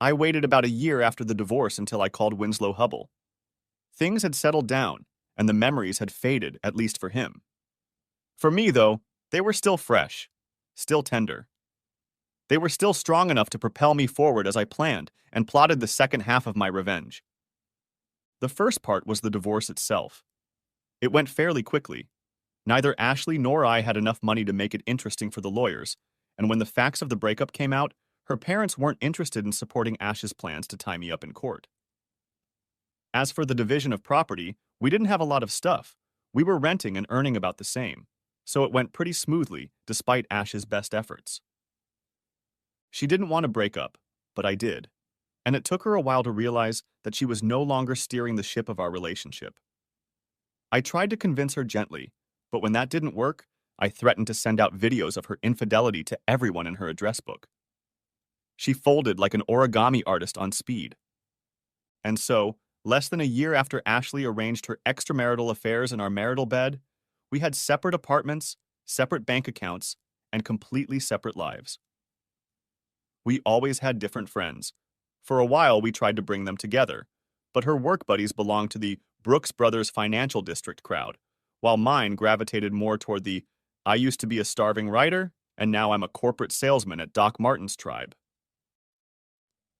I waited about a year after the divorce until I called Winslow Hubble. Things had settled down, and the memories had faded, at least for him. For me, though, they were still fresh, still tender. They were still strong enough to propel me forward as I planned and plotted the second half of my revenge. The first part was the divorce itself. It went fairly quickly. Neither Ashley nor I had enough money to make it interesting for the lawyers, and when the facts of the breakup came out, her parents weren't interested in supporting Ash's plans to tie me up in court. As for the division of property, we didn't have a lot of stuff. We were renting and earning about the same, so it went pretty smoothly despite Ash's best efforts. She didn't want to break up, but I did, and it took her a while to realize that she was no longer steering the ship of our relationship. I tried to convince her gently, but when that didn't work, I threatened to send out videos of her infidelity to everyone in her address book. She folded like an origami artist on speed. And so, less than a year after Ashley arranged her extramarital affairs in our marital bed, we had separate apartments, separate bank accounts, and completely separate lives. We always had different friends. For a while, we tried to bring them together, but her work buddies belonged to the Brooks Brothers Financial District crowd, while mine gravitated more toward the I used to be a starving writer, and now I'm a corporate salesman at Doc Martin's tribe.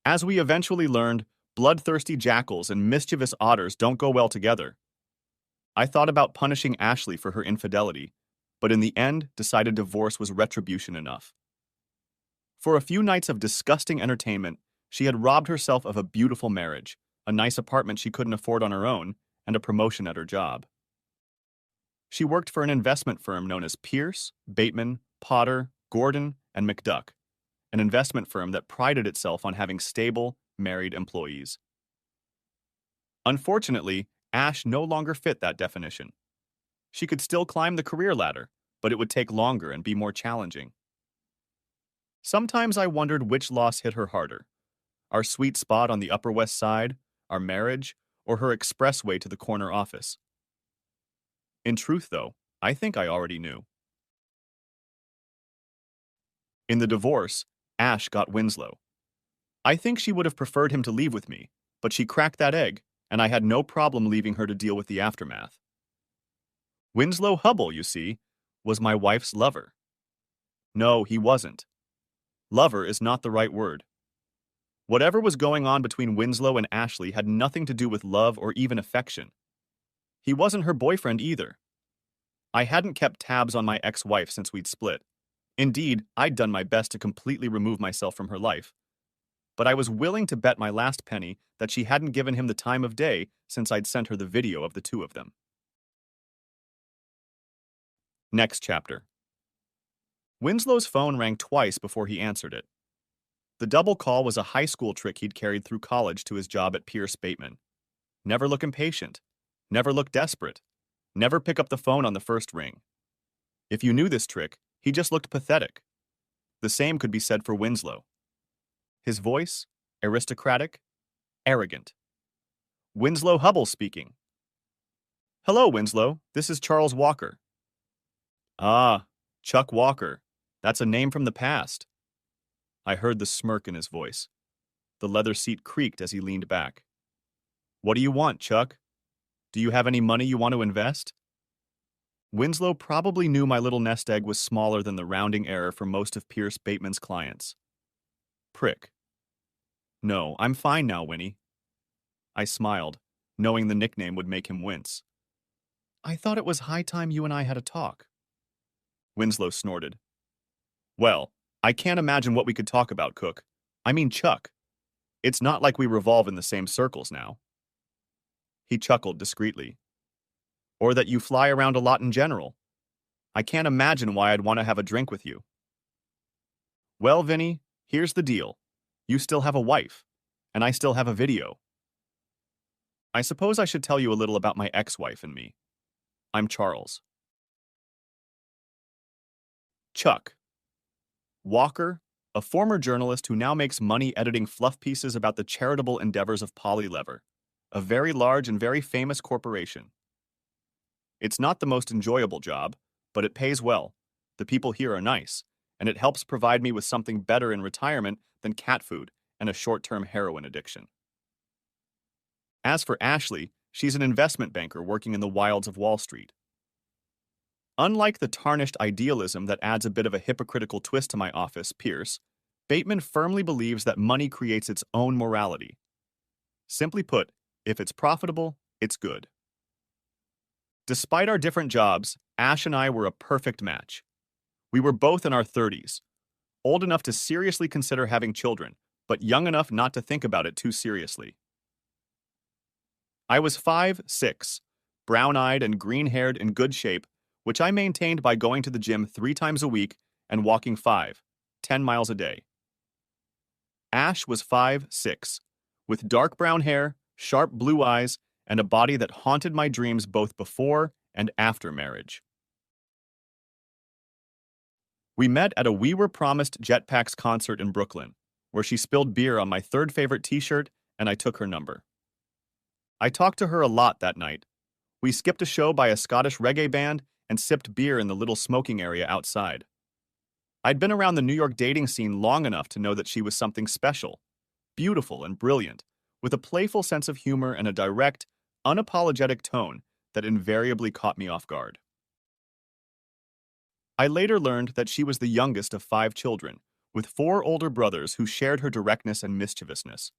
As we eventually learned, bloodthirsty jackals and mischievous otters don't go well together. I thought about punishing Ashley for her infidelity, but in the end decided divorce was retribution enough. For a few nights of disgusting entertainment, she had robbed herself of a beautiful marriage, a nice apartment she couldn't afford on her own, and a promotion at her job. She worked for an investment firm known as Pierce, Bateman, Potter, Gordon, and McDuck, an investment firm that prided itself on having stable, married employees. Unfortunately, Ash no longer fit that definition. She could still climb the career ladder, but it would take longer and be more challenging. Sometimes I wondered which loss hit her harder, our sweet spot on the Upper West Side, our marriage, or her expressway to the corner office. In truth, though, I think I already knew. In the divorce, Ash got Winslow. I think she would have preferred him to leave with me, but she cracked that egg, and I had no problem leaving her to deal with the aftermath. Winslow Hubble, you see, was my wife's lover. No, he wasn't. Lover is not the right word. Whatever was going on between Winslow and Ashley had nothing to do with love or even affection. He wasn't her boyfriend either. I hadn't kept tabs on my ex-wife since we'd split. Indeed, I'd done my best to completely remove myself from her life. But I was willing to bet my last penny that she hadn't given him the time of day since I'd sent her the video of the two of them. Next chapter. Winslow's phone rang twice before he answered it. The double call was a high school trick he'd carried through college to his job at Pierce Bateman. Never look impatient. Never look desperate. Never pick up the phone on the first ring. If you knew this trick, he just looked pathetic. The same could be said for Winslow. His voice, aristocratic, arrogant. Winslow Hubble speaking. Hello, Winslow. This is Charles Walker. Ah, Chuck Walker. That's a name from the past. I heard the smirk in his voice. The leather seat creaked as he leaned back. What do you want, Chuck? Do you have any money you want to invest? Winslow probably knew my little nest egg was smaller than the rounding error for most of Pierce Bateman's clients. Prick. No, I'm fine now, Winnie. I smiled, knowing the nickname would make him wince. I thought it was high time you and I had a talk. Winslow snorted. Well, I can't imagine what we could talk about, Cook. I mean, Chuck. It's not like we revolve in the same circles now. He chuckled discreetly. Or that you fly around a lot in general. I can't imagine why I'd want to have a drink with you. Well, Vinny, here's the deal. You still have a wife, and I still have a video. I suppose I should tell you a little about my ex-wife and me. I'm Charles. Chuck. Walker, a former journalist who now makes money editing fluff pieces about the charitable endeavors of Polly Lever, a very large and very famous corporation. It's not the most enjoyable job, but it pays well. The people here are nice, and it helps provide me with something better in retirement than cat food and a short-term heroin addiction. As for Ashley, she's an investment banker working in the wilds of Wall Street. Unlike the tarnished idealism that adds a bit of a hypocritical twist to my office, Pierce, Bateman firmly believes that money creates its own morality. Simply put, if it's profitable, it's good. Despite our different jobs, Ash and I were a perfect match. We were both in our 30s, old enough to seriously consider having children, but young enough not to think about it too seriously. I was 5'6", brown-eyed and green-haired in good shape, which I maintained by going to the gym 3 times a week and walking 10 miles a day. Ash was 5'6", with dark brown hair, sharp blue eyes, and a body that haunted my dreams both before and after marriage. We met at a We Were Promised Jetpacks concert in Brooklyn, where she spilled beer on my third favorite t-shirt and I took her number. I talked to her a lot that night. We skipped a show by a Scottish reggae band and sipped beer in the little smoking area outside. I'd been around the New York dating scene long enough to know that she was something special, beautiful and brilliant, with a playful sense of humor and a direct, unapologetic tone that invariably caught me off guard. I later learned that she was the youngest of 5 children, with 4 older brothers who shared her directness and mischievousness.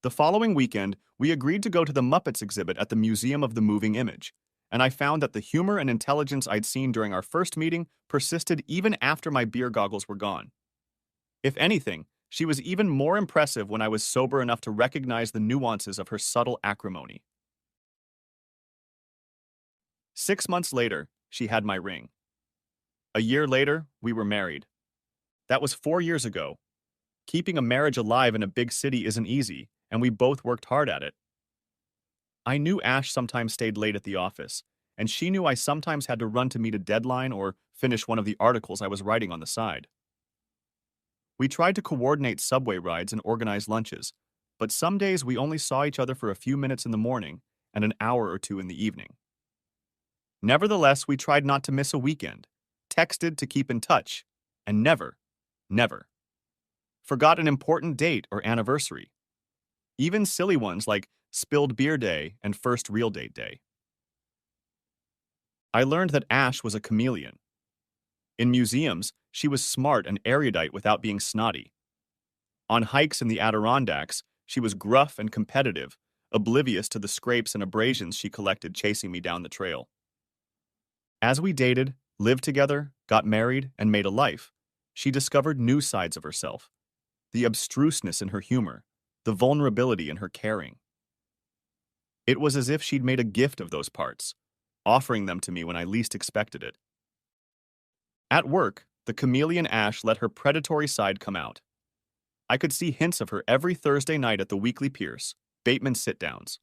The following weekend, we agreed to go to the Muppets exhibit at the Museum of the Moving Image, and I found that the humor and intelligence I'd seen during our first meeting persisted even after my beer goggles were gone. If anything, she was even more impressive when I was sober enough to recognize the nuances of her subtle acrimony. 6 months later, she had my ring. A year later, we were married. That was 4 years ago. Keeping a marriage alive in a big city isn't easy, and we both worked hard at it. I knew Ash sometimes stayed late at the office, and she knew I sometimes had to run to meet a deadline or finish one of the articles I was writing on the side. We tried to coordinate subway rides and organize lunches, but some days we only saw each other for a few minutes in the morning and an hour or 2 in the evening. Nevertheless, we tried not to miss a weekend, texted to keep in touch, and never forgot an important date or anniversary. Even silly ones like Spilled Beer Day and First Real Date Day. I learned that Ash was a chameleon. In museums, she was smart and erudite without being snotty. On hikes in the Adirondacks, she was gruff and competitive, oblivious to the scrapes and abrasions she collected chasing me down the trail. As we dated, lived together, got married, and made a life, she discovered new sides of herself. The abstruseness in her humor, the vulnerability in her caring. It was as if she'd made a gift of those parts, offering them to me when I least expected it. At work, the chameleon Ash let her predatory side come out. I could see hints of her every Thursday night at the weekly Pierce, Bateman sit-downs.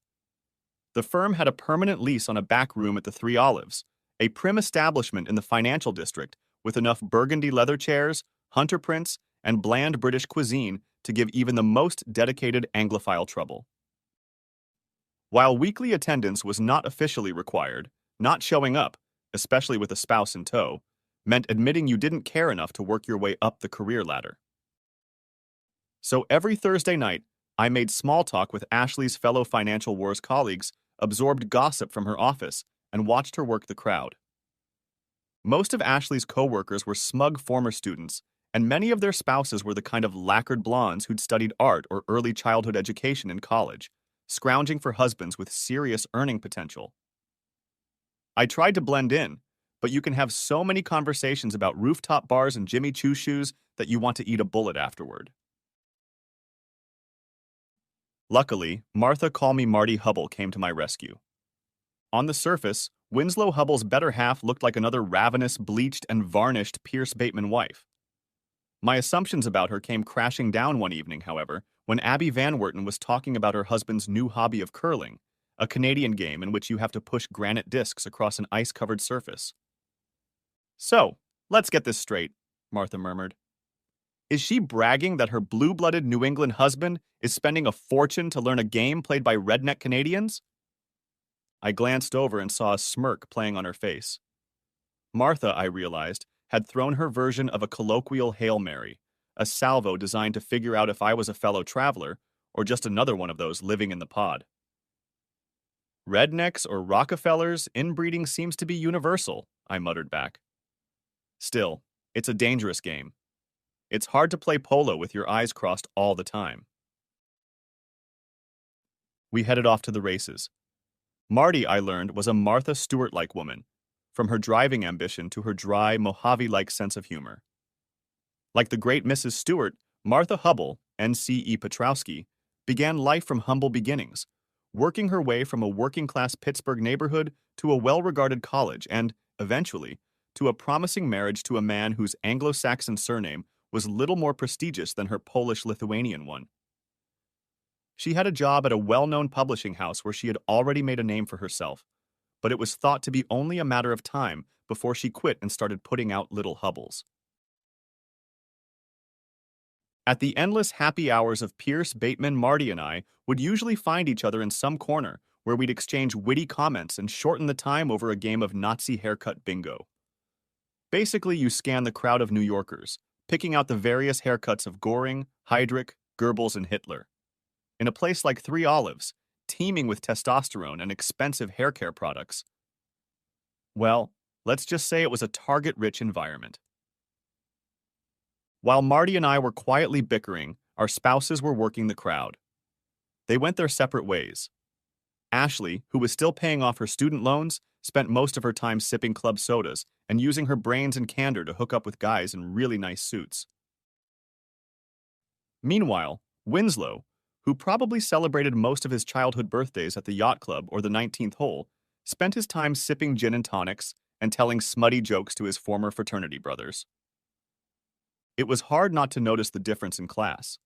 The firm had a permanent lease on a back room at the Three Olives, a prim establishment in the financial district with enough burgundy leather chairs, hunter prints, and bland British cuisine to give even the most dedicated Anglophile trouble. While weekly attendance was not officially required, not showing up, especially with a spouse in tow, meant admitting you didn't care enough to work your way up the career ladder. So every Thursday night, I made small talk with Ashley's fellow Financial Wars colleagues, absorbed gossip from her office, and watched her work the crowd. Most of Ashley's co-workers were smug former students, and many of their spouses were the kind of lacquered blondes who'd studied art or early childhood education in college, scrounging for husbands with serious earning potential. I tried to blend in, but you can have so many conversations about rooftop bars and Jimmy Choo shoes that you want to eat a bullet afterward. Luckily, Martha Call Me Marty Hubble came to my rescue. On the surface, Winslow Hubble's better half looked like another ravenous, bleached, and varnished Pierce Bateman wife. My assumptions about her came crashing down one evening, however, when Abby Van Werton was talking about her husband's new hobby of curling, a Canadian game in which you have to push granite discs across an ice-covered surface. "So, let's get this straight," Martha murmured. "Is she bragging that her blue-blooded New England husband is spending a fortune to learn a game played by redneck Canadians?" I glanced over and saw a smirk playing on her face. Martha, I realized, had thrown her version of a colloquial Hail Mary, a salvo designed to figure out if I was a fellow traveler or just another one of those living in the pod. Rednecks or Rockefellers, inbreeding seems to be universal, I muttered back. Still, it's a dangerous game. It's hard to play polo with your eyes crossed all the time. We headed off to the races. Marty, I learned, was a Martha Stewart-like woman, from her driving ambition to her dry, Mojave-like sense of humor. Like the great Mrs. Stewart, Martha Hubble, N.C.E. Petrowski, began life from humble beginnings, working her way from a working-class Pittsburgh neighborhood to a well-regarded college and, eventually, to a promising marriage to a man whose Anglo-Saxon surname was little more prestigious than her Polish-Lithuanian one. She had a job at a well-known publishing house where she had already made a name for herself, but it was thought to be only a matter of time before she quit and started putting out little Hubbles. At the endless happy hours of Pierce, Bateman, Marty, and I would usually find each other in some corner where we'd exchange witty comments and shorten the time over a game of Nazi haircut bingo. Basically, you scan the crowd of New Yorkers, picking out the various haircuts of Goring, Heydrich, Goebbels, and Hitler. In a place like Three Olives, teeming with testosterone and expensive hair care products, well, let's just say it was a target-rich environment. While Marty and I were quietly bickering, our spouses were working the crowd. They went their separate ways. Ashley, who was still paying off her student loans, spent most of her time sipping club sodas and using her brains and candor to hook up with guys in really nice suits. Meanwhile, Winslow, who probably celebrated most of his childhood birthdays at the yacht club or the 19th hole, spent his time sipping gin and tonics and telling smutty jokes to his former fraternity brothers. It was hard not to notice the difference in class.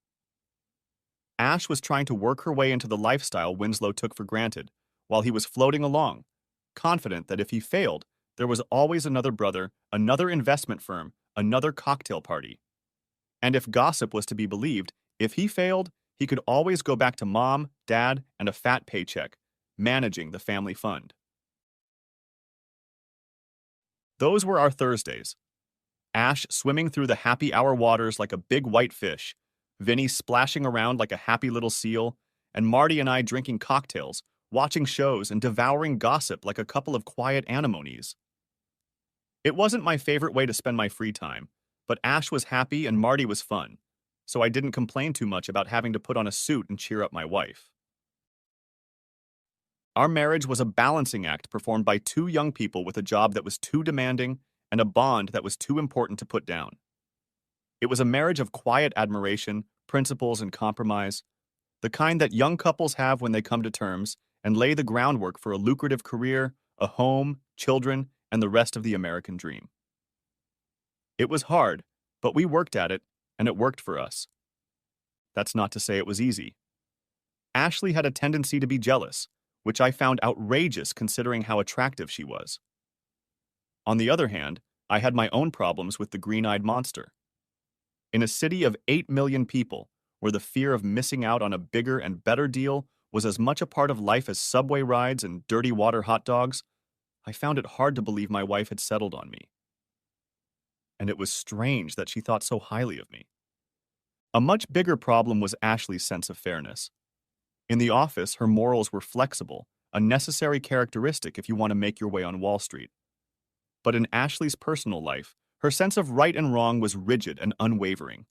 Ash was trying to work her way into the lifestyle Winslow took for granted, while he was floating along, confident that if he failed, there was always another brother, another investment firm, another cocktail party. And if gossip was to be believed, if he failed, he could always go back to mom, dad, and a fat paycheck, managing the family fund. Those were our Thursdays. Ash swimming through the happy hour waters like a big white fish, Vinny splashing around like a happy little seal, and Marty and I drinking cocktails, watching shows, and devouring gossip like a couple of quiet anemones. It wasn't my favorite way to spend my free time, but Ash was happy and Marty was fun, so I didn't complain too much about having to put on a suit and cheer up my wife. Our marriage was a balancing act performed by two young people with a job that was too demanding and a bond that was too important to put down. It was a marriage of quiet admiration, principles, and compromise, the kind that young couples have when they come to terms and lay the groundwork for a lucrative career, a home, children, and the rest of the American dream. It was hard, but we worked at it, and it worked for us. That's not to say it was easy. Ashley had a tendency to be jealous, which I found outrageous considering how attractive she was. On the other hand, I had my own problems with the green-eyed monster. In a city of 8 million people, where the fear of missing out on a bigger and better deal was as much a part of life as subway rides and dirty water hot dogs, I found it hard to believe my wife had settled on me. And it was strange that she thought so highly of me. A much bigger problem was Ashley's sense of fairness. In the office, her morals were flexible, a necessary characteristic if you want to make your way on Wall Street. But in Ashley's personal life, her sense of right and wrong was rigid and unwavering.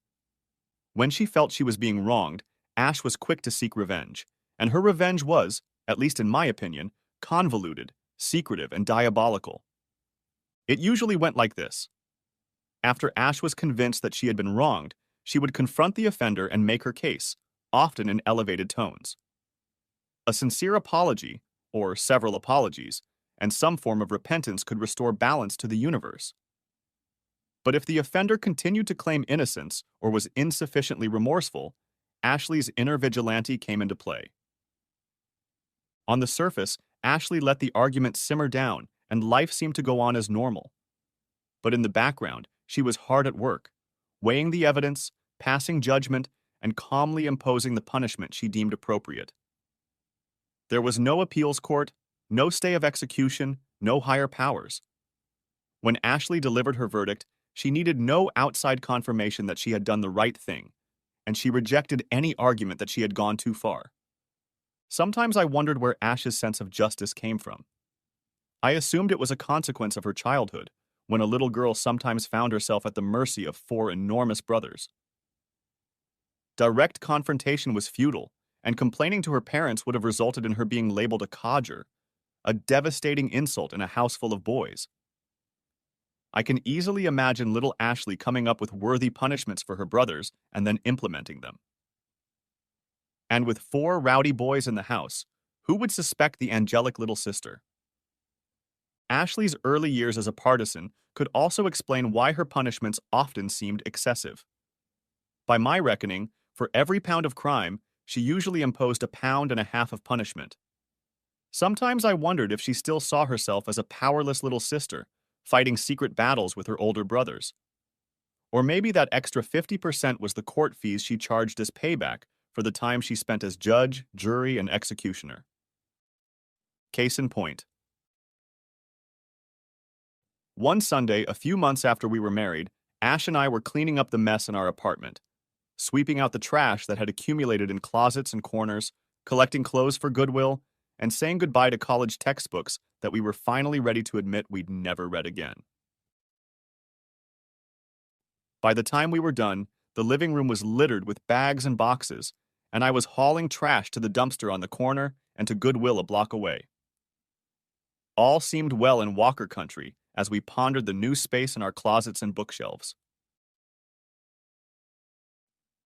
When she felt she was being wronged, Ash was quick to seek revenge, and her revenge was, at least in my opinion, convoluted, secretive, and diabolical. It usually went like this. After Ash was convinced that she had been wronged, she would confront the offender and make her case, often in elevated tones. A sincere apology, or several apologies, and some form of repentance could restore balance to the universe. But if the offender continued to claim innocence or was insufficiently remorseful, Ashley's inner vigilante came into play. On the surface, Ashley let the argument simmer down and life seemed to go on as normal. But in the background, she was hard at work, weighing the evidence, passing judgment, and calmly imposing the punishment she deemed appropriate. There was no appeals court, no stay of execution, no higher powers. When Ashley delivered her verdict, She needed no outside confirmation that she had done the right thing, and she rejected any argument that she had gone too far. Sometimes I wondered where Ash's sense of justice came from. I assumed it was a consequence of her childhood, when a little girl sometimes found herself at the mercy of four enormous brothers. Direct confrontation was futile, and complaining to her parents would have resulted in her being labeled a codger, a devastating insult in a house full of boys. I can easily imagine little Ashley coming up with worthy punishments for her brothers and then implementing them. And with four rowdy boys in the house, who would suspect the angelic little sister? Ashley's early years as a partisan could also explain why her punishments often seemed excessive. By my reckoning, for every pound of crime, she usually imposed a pound and a half of punishment. Sometimes I wondered if she still saw herself as a powerless little sister, fighting secret battles with her older brothers. Or maybe that extra 50% was the court fees she charged as payback for the time she spent as judge, jury, and executioner. Case in point. One Sunday, a few months after we were married, Ash and I were cleaning up the mess in our apartment, sweeping out the trash that had accumulated in closets and corners, collecting clothes for Goodwill, and saying goodbye to college textbooks that we were finally ready to admit we'd never read again. By the time we were done, the living room was littered with bags and boxes, and I was hauling trash to the dumpster on the corner and to Goodwill a block away. All seemed well in Walker country as we pondered the new space in our closets and bookshelves.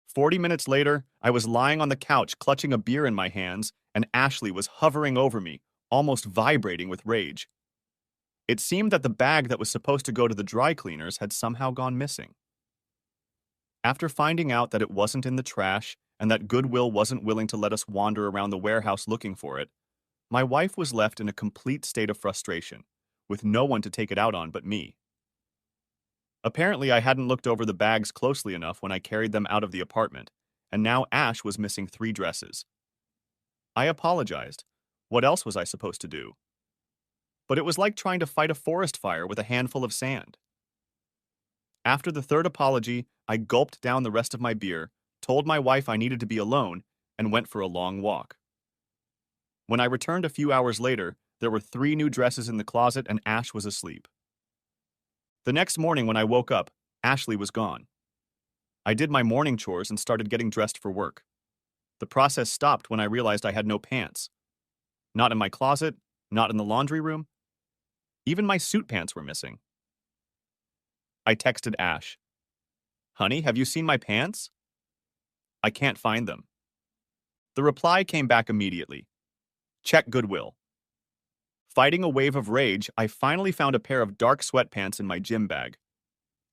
40 minutes later, I was lying on the couch clutching a beer in my hands, and Ashley was hovering over me, almost vibrating with rage. It seemed that the bag that was supposed to go to the dry cleaners had somehow gone missing. After finding out that it wasn't in the trash and that Goodwill wasn't willing to let us wander around the warehouse looking for it, my wife was left in a complete state of frustration, with no one to take it out on but me. Apparently, I hadn't looked over the bags closely enough when I carried them out of the apartment, and now Ash was missing 3 dresses. I apologized. What else was I supposed to do? But it was like trying to fight a forest fire with a handful of sand. After the third apology, I gulped down the rest of my beer, told my wife I needed to be alone, and went for a long walk. When I returned a few hours later, there were 3 new dresses in the closet and Ash was asleep. The next morning when I woke up, Ashley was gone. I did my morning chores and started getting dressed for work. The process stopped when I realized I had no pants. Not in my closet, not in the laundry room. Even my suit pants were missing. I texted Ash. "Honey, have you seen my pants?" "I can't find them." The reply came back immediately. "Check Goodwill." Fighting a wave of rage, I finally found a pair of dark sweatpants in my gym bag.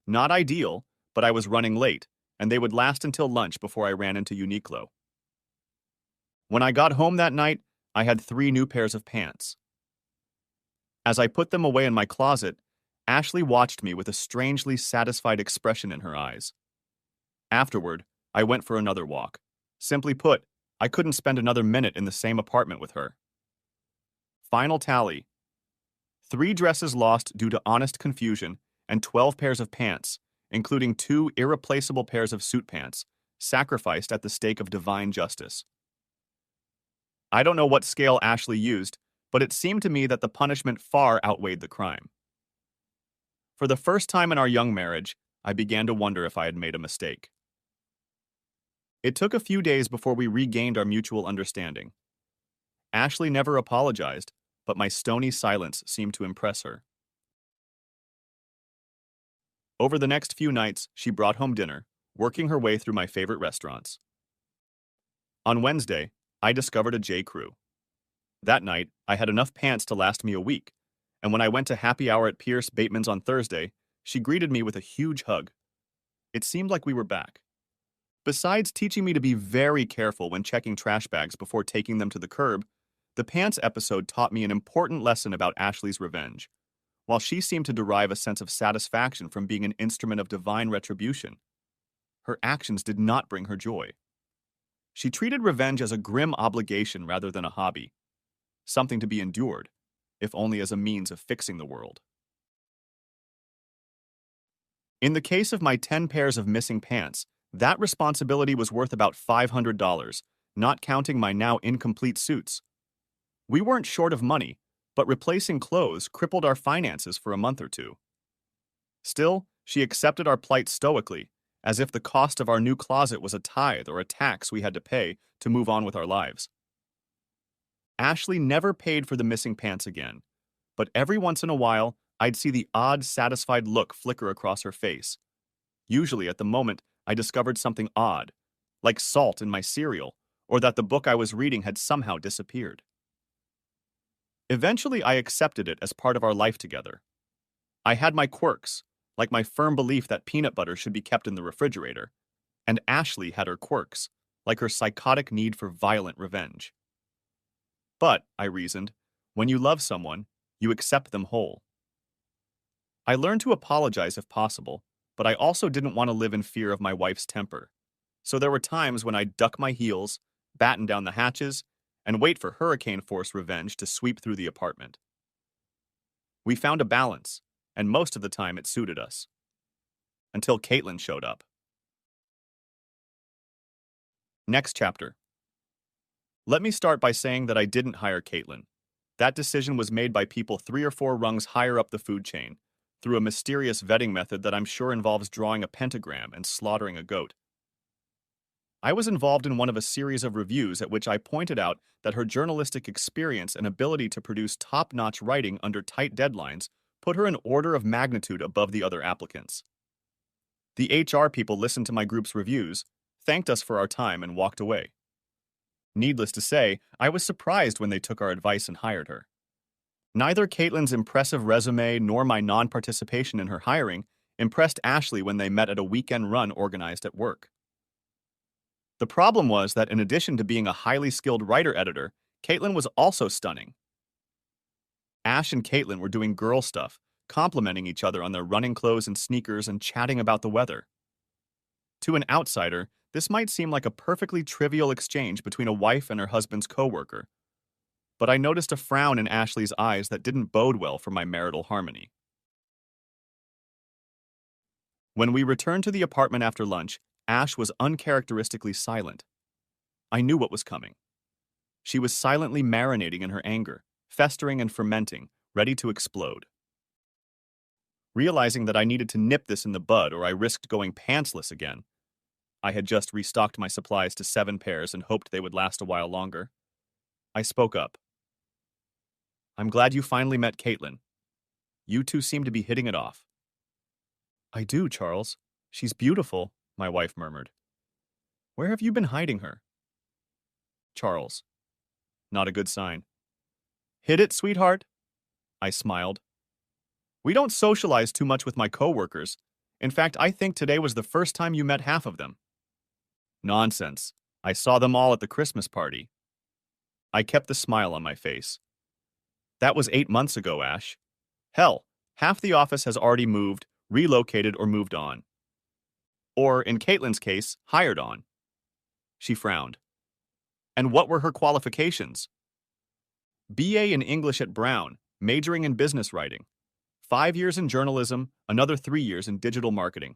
Not ideal, but I was running late, and they would last until lunch before I ran into Uniqlo. When I got home that night, I had 3 new pairs of pants. As I put them away in my closet, Ashley watched me with a strangely satisfied expression in her eyes. Afterward, I went for another walk. Simply put, I couldn't spend another minute in the same apartment with her. Final tally. 3 dresses lost due to honest confusion and 12 pairs of pants, including 2 irreplaceable pairs of suit pants, sacrificed at the stake of divine justice. I don't know what scale Ashley used, but it seemed to me that the punishment far outweighed the crime. For the first time in our young marriage, I began to wonder if I had made a mistake. It took a few days before we regained our mutual understanding. Ashley never apologized, but my stony silence seemed to impress her. Over the next few nights, she brought home dinner, working her way through my favorite restaurants. On Wednesday, I discovered a J. Crew. That night, I had enough pants to last me a week, and when I went to happy hour at Pierce Bateman's on Thursday, she greeted me with a huge hug. It seemed like we were back. Besides teaching me to be very careful when checking trash bags before taking them to the curb, the pants episode taught me an important lesson about Ashley's revenge. While she seemed to derive a sense of satisfaction from being an instrument of divine retribution, her actions did not bring her joy. She treated revenge as a grim obligation rather than a hobby, something to be endured, if only as a means of fixing the world. In the case of my 10 pairs of missing pants, that responsibility was worth about $500, not counting my now incomplete suits. We weren't short of money, but replacing clothes crippled our finances for a month or two. Still, she accepted our plight stoically, as if the cost of our new closet was a tithe or a tax we had to pay to move on with our lives. Ashley never paid for the missing pants again, but every once in a while, I'd see the odd, satisfied look flicker across her face. Usually at the moment, I discovered something odd, like salt in my cereal, or that the book I was reading had somehow disappeared. Eventually, I accepted it as part of our life together. I had my quirks, like my firm belief that peanut butter should be kept in the refrigerator, and Ashley had her quirks, like her psychotic need for violent revenge. But, I reasoned, when you love someone, you accept them whole. I learned to apologize if possible, but I also didn't want to live in fear of my wife's temper. So there were times when I'd duck my heels, batten down the hatches, and wait for hurricane-force revenge to sweep through the apartment. We found a balance, and most of the time it suited us. Until Caitlin showed up. Next chapter. Let me start by saying that I didn't hire Caitlin. That decision was made by people 3 or 4 rungs higher up the food chain, through a mysterious vetting method that I'm sure involves drawing a pentagram and slaughtering a goat. I was involved in one of a series of reviews at which I pointed out that her journalistic experience and ability to produce top-notch writing under tight deadlines put her an order of magnitude above the other applicants. The HR people listened to my group's reviews, thanked us for our time, and walked away. Needless to say, I was surprised when they took our advice and hired her. Neither Caitlin's impressive resume nor my non-participation in her hiring impressed Ashley when they met at a weekend run organized at work. The problem was that in addition to being a highly skilled writer-editor, Caitlin was also stunning. Ash and Caitlin were doing girl stuff, complimenting each other on their running clothes and sneakers and chatting about the weather. To an outsider, this might seem like a perfectly trivial exchange between a wife and her husband's coworker, but I noticed a frown in Ashley's eyes that didn't bode well for my marital harmony. When we returned to the apartment after lunch, Ash was uncharacteristically silent. I knew what was coming. She was silently marinating in her anger, festering and fermenting, ready to explode. Realizing that I needed to nip this in the bud or I risked going pantsless again, I had just restocked my supplies to 7 pairs and hoped they would last a while longer. I spoke up. I'm glad you finally met Caitlin. You two seem to be hitting it off. I do, Charles. She's beautiful, my wife murmured. Where have you been hiding her? Charles. Not a good sign. Hit it, sweetheart? I smiled. We don't socialize too much with my coworkers. In fact, I think today was the first time you met half of them. Nonsense. I saw them all at the Christmas party. I kept the smile on my face. That was 8 months ago, Ash. Hell, half the office has already moved, relocated, or moved on. Or, in Caitlin's case, hired on. She frowned. And what were her qualifications? BA in English at Brown, majoring in business writing. 5 years in journalism, another 3 years in digital marketing.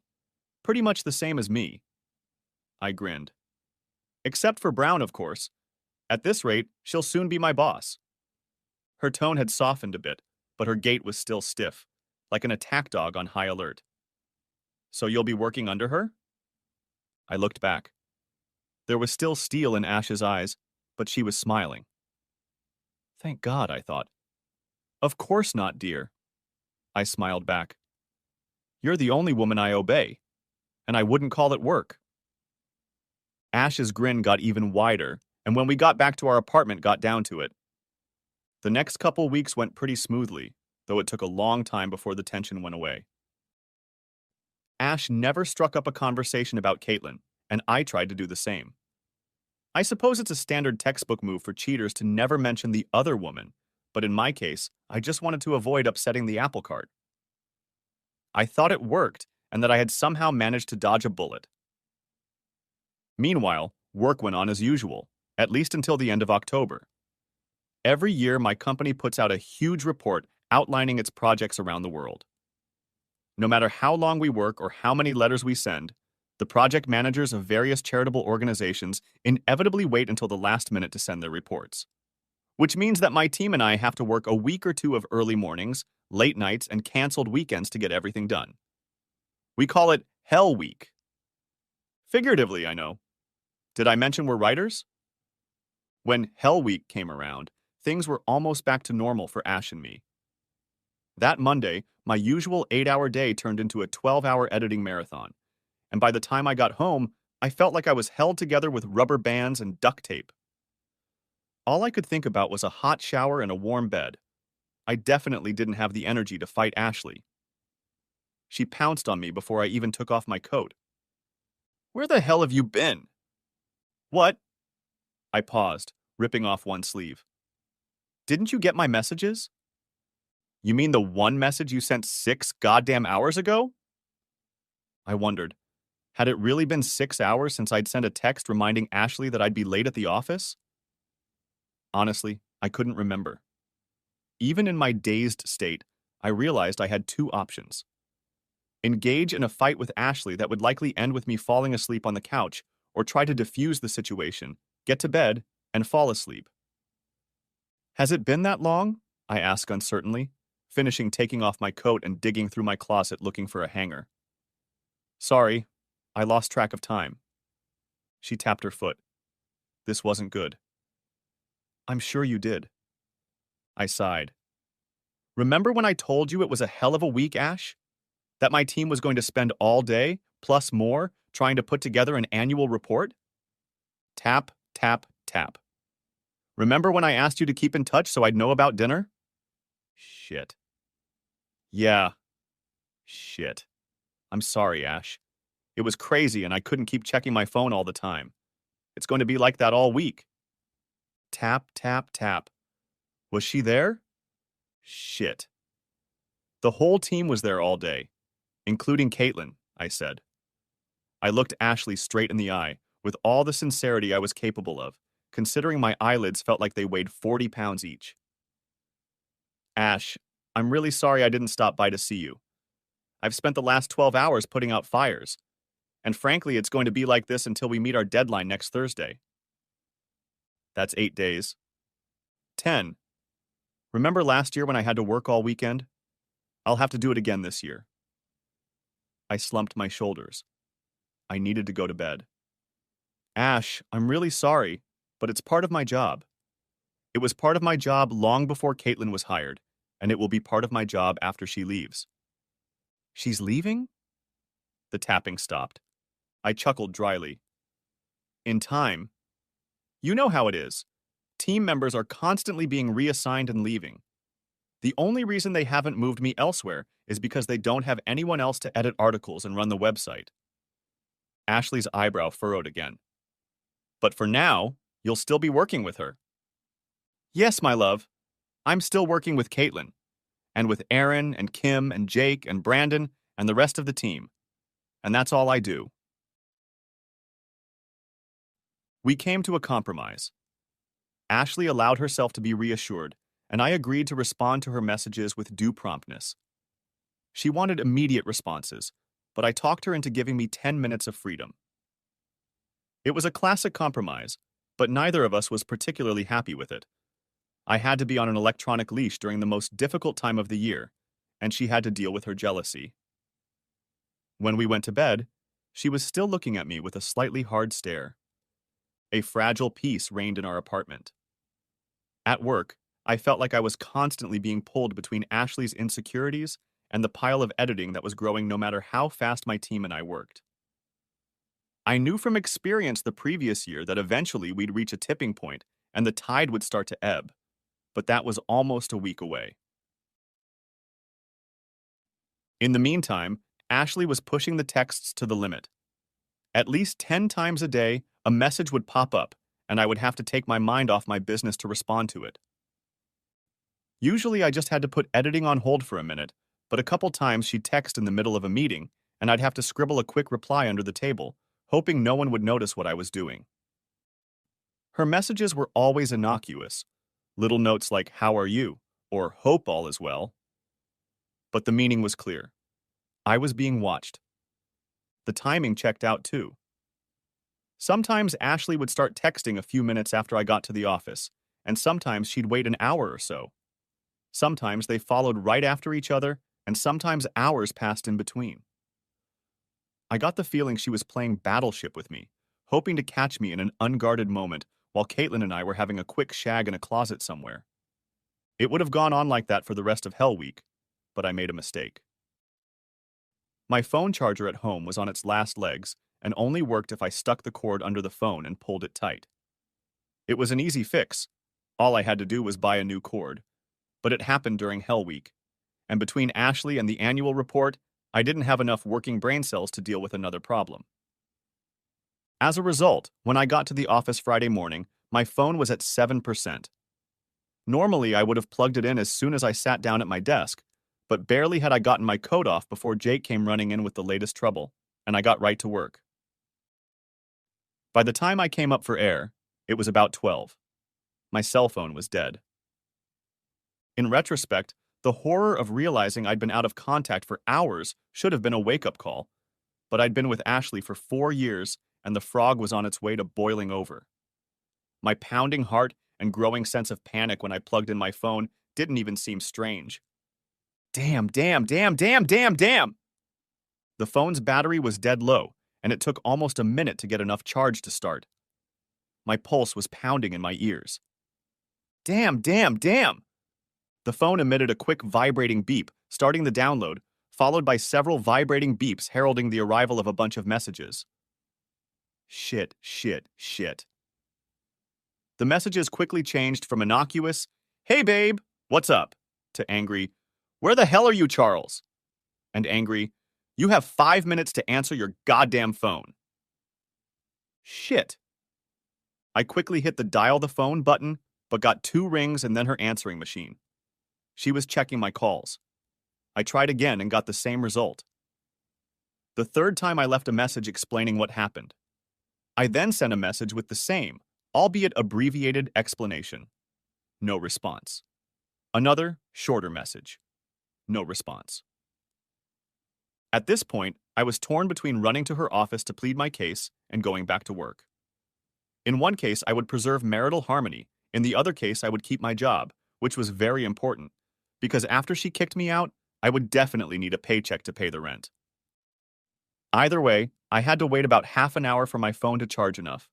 Pretty much the same as me. I grinned. Except for Brown, of course. At this rate, she'll soon be my boss. Her tone had softened a bit, but her gait was still stiff, like an attack dog on high alert. So you'll be working under her? I looked back. There was still steel in Ash's eyes, but she was smiling. Thank God, I thought. Of course not, dear. I smiled back. You're the only woman I obey, and I wouldn't call it work. Ash's grin got even wider, and when we got back to our apartment, got down to it. The next couple weeks went pretty smoothly, though it took a long time before the tension went away. Ash never struck up a conversation about Caitlin, and I tried to do the same. I suppose it's a standard textbook move for cheaters to never mention the other woman, but in my case, I just wanted to avoid upsetting the apple cart. I thought it worked, and that I had somehow managed to dodge a bullet. Meanwhile, work went on as usual, at least until the end of October. Every year, my company puts out a huge report outlining its projects around the world. No matter how long we work or how many letters we send, the project managers of various charitable organizations inevitably wait until the last minute to send their reports. Which means that my team and I have to work a week or two of early mornings, late nights, and canceled weekends to get everything done. We call it Hell Week. Figuratively, I know. Did I mention we're writers? When Hell Week came around, things were almost back to normal for Ash and me. That Monday, my usual 8-hour day turned into a 12-hour editing marathon, and by the time I got home, I felt like I was held together with rubber bands and duct tape. All I could think about was a hot shower and a warm bed. I definitely didn't have the energy to fight Ashley. She pounced on me before I even took off my coat. "Where the hell have you been?" "What?" I paused, ripping off one sleeve. "Didn't you get my messages?" "You mean the one message you sent 6 goddamn hours ago?" I wondered. Had it really been 6 hours since I'd sent a text reminding Ashley that I'd be late at the office? Honestly, I couldn't remember. Even in my dazed state, I realized I had two options. Engage in a fight with Ashley that would likely end with me falling asleep on the couch, or try to defuse the situation, get to bed, and fall asleep. "Has it been that long?" I asked uncertainly, finishing taking off my coat and digging through my closet looking for a hanger. "Sorry, I lost track of time." She tapped her foot. This wasn't good. "I'm sure you did." I sighed. "Remember when I told you it was a hell of a week, Ash? That my team was going to spend all day, plus more, trying to put together an annual report?" Tap, tap, tap. "Remember when I asked you to keep in touch so I'd know about dinner?" Shit. "Yeah. Shit. I'm sorry, Ash. It was crazy and I couldn't keep checking my phone all the time. It's going to be like that all week." Tap, tap, tap. "Was she there?" Shit. "The whole team was there all day, including Caitlin," I said. I looked Ashley straight in the eye, with all the sincerity I was capable of, considering my eyelids felt like they weighed 40 pounds each. "Ash, I'm really sorry I didn't stop by to see you. I've spent the last 12 hours putting out fires, and frankly, it's going to be like this until we meet our deadline next Thursday." That's 8 days. 10. Remember last year when I had to work all weekend? I'll have to do it again this year. I slumped my shoulders. I needed to go to bed. "Ash, I'm really sorry, but it's part of my job. It was part of my job long before Caitlin was hired, and it will be part of my job after she leaves." "She's leaving?" The tapping stopped. I chuckled dryly. "In time. You know how it is. Team members are constantly being reassigned and leaving. The only reason they haven't moved me elsewhere is because they don't have anyone else to edit articles and run the website." Ashley's eyebrow furrowed again. "But for now, you'll still be working with her." "Yes, my love. I'm still working with Caitlin, and with Aaron and Kim and Jake and Brandon and the rest of the team. And that's all I do." We came to a compromise. Ashley allowed herself to be reassured, and I agreed to respond to her messages with due promptness. She wanted immediate responses, but I talked her into giving me 10 minutes of freedom. It was a classic compromise, but neither of us was particularly happy with it. I had to be on an electronic leash during the most difficult time of the year, and she had to deal with her jealousy. When we went to bed, she was still looking at me with a slightly hard stare. A fragile peace reigned in our apartment. At work, I felt like I was constantly being pulled between Ashley's insecurities and the pile of editing that was growing no matter how fast my team and I worked. I knew from experience the previous year that eventually we'd reach a tipping point and the tide would start to ebb, but that was almost a week away. In the meantime, Ashley was pushing the texts to the limit. At least 10 times a day, a message would pop up, and I would have to take my mind off my business to respond to it. Usually I just had to put editing on hold for a minute, but a couple times she'd text in the middle of a meeting, and I'd have to scribble a quick reply under the table, hoping no one would notice what I was doing. Her messages were always innocuous, little notes like, "How are you?" or "Hope all is well." But the meaning was clear. I was being watched. The timing checked out too. Sometimes Ashley would start texting a few minutes after I got to the office, and sometimes she'd wait an hour or so. Sometimes they followed right after each other, and sometimes hours passed in between. I got the feeling she was playing battleship with me, hoping to catch me in an unguarded moment while Caitlin and I were having a quick shag in a closet somewhere. It would have gone on like that for the rest of Hell Week, but I made a mistake. My phone charger at home was on its last legs and only worked if I stuck the cord under the phone and pulled it tight. It was an easy fix. All I had to do was buy a new cord. But it happened during Hell Week, and between Ashley and the annual report, I didn't have enough working brain cells to deal with another problem. As a result, when I got to the office Friday morning, my phone was at 7%. Normally, I would have plugged it in as soon as I sat down at my desk, but barely had I gotten my coat off before Jake came running in with the latest trouble, and I got right to work. By the time I came up for air, it was about 12. My cell phone was dead. In retrospect, the horror of realizing I'd been out of contact for hours should have been a wake-up call, but I'd been with Ashley for 4 years, and the frog was on its way to boiling over. My pounding heart and growing sense of panic when I plugged in my phone didn't even seem strange. Damn. The phone's battery was dead low, and it took almost a minute to get enough charge to start. My pulse was pounding in my ears. Damn. The phone emitted a quick vibrating beep, starting the download, followed by several vibrating beeps heralding the arrival of a bunch of messages. Shit. The messages quickly changed from innocuous, "Hey babe, what's up?" to angry, "Where the hell are you, Charles?" and angry, "You have 5 minutes to answer your goddamn phone." Shit. I quickly hit the dial the phone button, but got 2 rings and then her answering machine. She was checking my calls. I tried again and got the same result. The third time I left a message explaining what happened. I then sent a message with the same, albeit abbreviated, explanation. No response. Another, shorter message. No response. At this point, I was torn between running to her office to plead my case and going back to work. In one case, I would preserve marital harmony. In the other case, I would keep my job, which was very important, because after she kicked me out, I would definitely need a paycheck to pay the rent. Either way, I had to wait about half an hour for my phone to charge enough.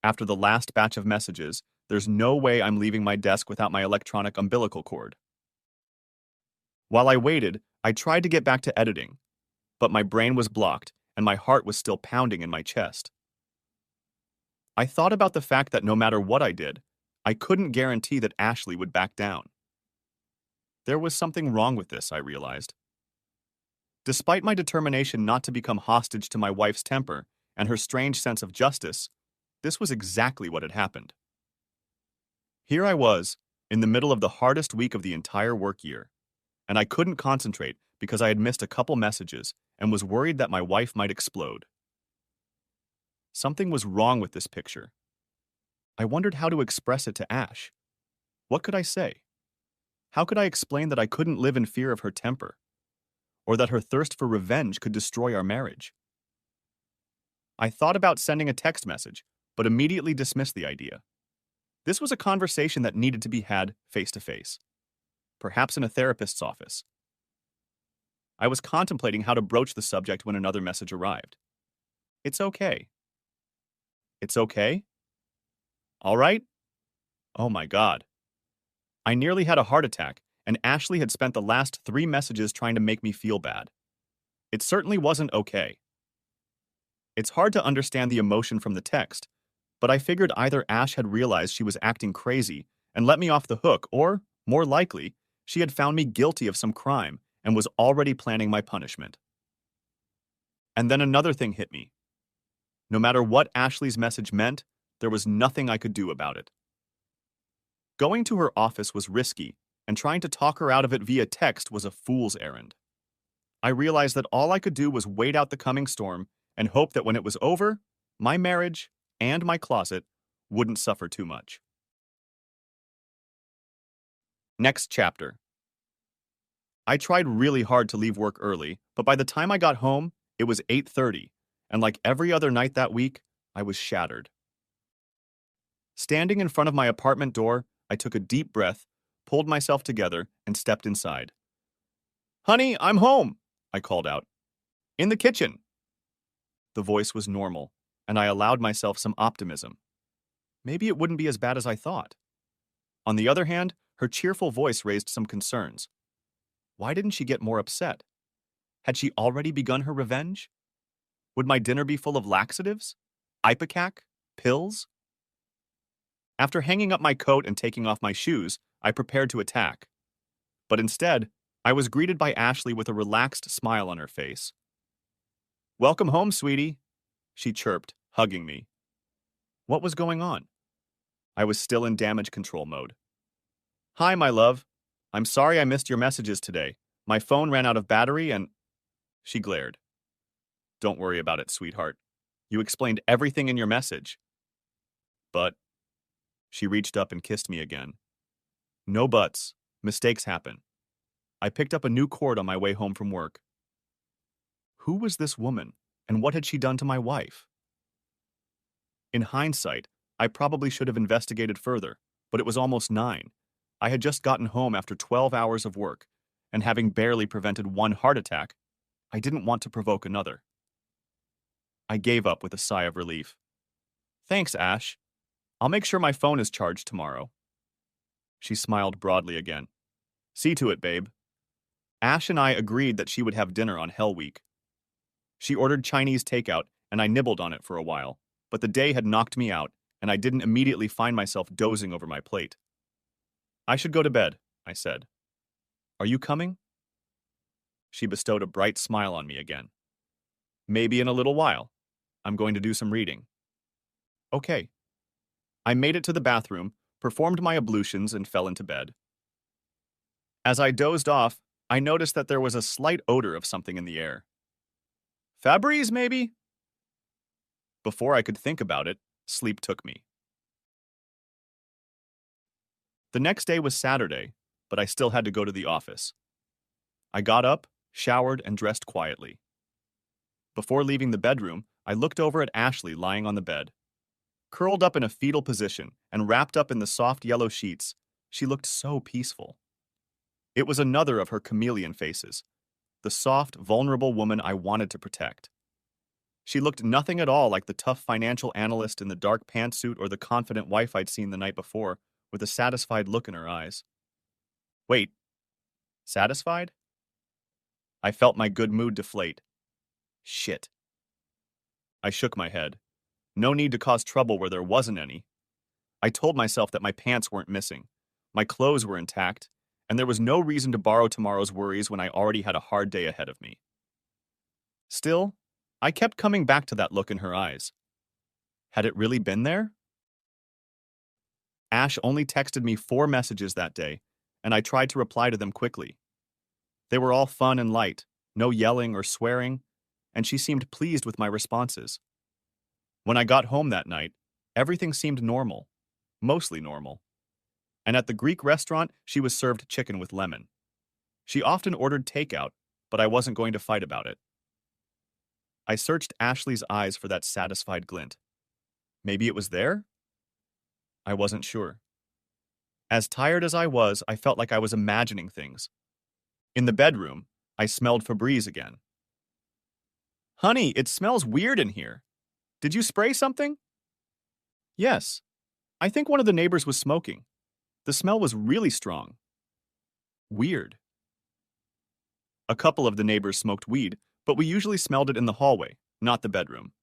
After the last batch of messages, there's no way I'm leaving my desk without my electronic umbilical cord. While I waited, I tried to get back to editing, but my brain was blocked and my heart was still pounding in my chest. I thought about the fact that no matter what I did, I couldn't guarantee that Ashley would back down. There was something wrong with this, I realized. Despite my determination not to become hostage to my wife's temper and her strange sense of justice, this was exactly what had happened. Here I was, in the middle of the hardest week of the entire work year, and I couldn't concentrate because I had missed a couple messages and was worried that my wife might explode. Something was wrong with this picture. I wondered how to express it to Ash. What could I say? How could I explain that I couldn't live in fear of her temper, or that her thirst for revenge could destroy our marriage? I thought about sending a text message, but immediately dismissed the idea. This was a conversation that needed to be had face to face, perhaps in a therapist's office. I was contemplating how to broach the subject when another message arrived. It's okay. It's okay? All right? Oh my God. I nearly had a heart attack, and Ashley had spent the last 3 messages trying to make me feel bad. It certainly wasn't okay. It's hard to understand the emotion from the text, but I figured either Ash had realized she was acting crazy and let me off the hook, or, more likely, she had found me guilty of some crime and was already planning my punishment. And then another thing hit me. No matter what Ashley's message meant, there was nothing I could do about it. Going to her office was risky, and trying to talk her out of it via text was a fool's errand. I realized that all I could do was wait out the coming storm and hope that when it was over, my marriage and my closet wouldn't suffer too much. Next chapter. I tried really hard to leave work early, but by the time I got home, it was 8:30, and like every other night that week, I was shattered. Standing in front of my apartment door, I took a deep breath, pulled myself together, and stepped inside. "Honey, I'm home," I called out. "In the kitchen." The voice was normal, and I allowed myself some optimism. Maybe it wouldn't be as bad as I thought. On the other hand, her cheerful voice raised some concerns. Why didn't she get more upset? Had she already begun her revenge? Would my dinner be full of laxatives? Ipecac? Pills? After hanging up my coat and taking off my shoes, I prepared to attack. But instead, I was greeted by Ashley with a relaxed smile on her face. "Welcome home, sweetie," she chirped, hugging me. What was going on? I was still in damage control mode. "Hi, my love. I'm sorry I missed your messages today. My phone ran out of battery and—" She glared. "Don't worry about it, sweetheart. You explained everything in your message." But she reached up and kissed me again. No buts. Mistakes happen. I picked up a new cord on my way home from work. Who was this woman, and what had she done to my wife? In hindsight, I probably should have investigated further, but it was almost 9. I had just gotten home after 12 hours of work, and having barely prevented one heart attack, I didn't want to provoke another. I gave up with a sigh of relief. "Thanks, Ash. I'll make sure my phone is charged tomorrow." She smiled broadly again. "See to it, babe." Ash and I agreed that she would have dinner on Hell Week. She ordered Chinese takeout, and I nibbled on it for a while, but the day had knocked me out, and I didn't immediately find myself dozing over my plate. "I should go to bed," I said. "Are you coming?" She bestowed a bright smile on me again. "Maybe in a little while. I'm going to do some reading." "Okay." I made it to the bathroom, performed my ablutions, and fell into bed. As I dozed off, I noticed that there was a slight odor of something in the air. Febreze, maybe? Before I could think about it, sleep took me. The next day was Saturday, but I still had to go to the office. I got up, showered, and dressed quietly. Before leaving the bedroom, I looked over at Ashley lying on the bed. Curled up in a fetal position and wrapped up in the soft yellow sheets, she looked so peaceful. It was another of her chameleon faces, the soft, vulnerable woman I wanted to protect. She looked nothing at all like the tough financial analyst in the dark pantsuit or the confident wife I'd seen the night before, with a satisfied look in her eyes. Wait, satisfied? I felt my good mood deflate. Shit. I shook my head. No need to cause trouble where there wasn't any. I told myself that my pants weren't missing, my clothes were intact, and there was no reason to borrow tomorrow's worries when I already had a hard day ahead of me. Still, I kept coming back to that look in her eyes. Had it really been there? Ash only texted me 4 messages that day, and I tried to reply to them quickly. They were all fun and light, no yelling or swearing, and she seemed pleased with my responses. When I got home that night, everything seemed normal, mostly normal. And at the Greek restaurant, she was served chicken with lemon. She often ordered takeout, but I wasn't going to fight about it. I searched Ashley's eyes for that satisfied glint. Maybe it was there? I wasn't sure. As tired as I was, I felt like I was imagining things. In the bedroom, I smelled Febreze again. Honey, it smells weird in here. Did you spray something? Yes. I think one of the neighbors was smoking. The smell was really strong. Weird. A couple of the neighbors smoked weed, but we usually smelled it in the hallway, not the bedroom.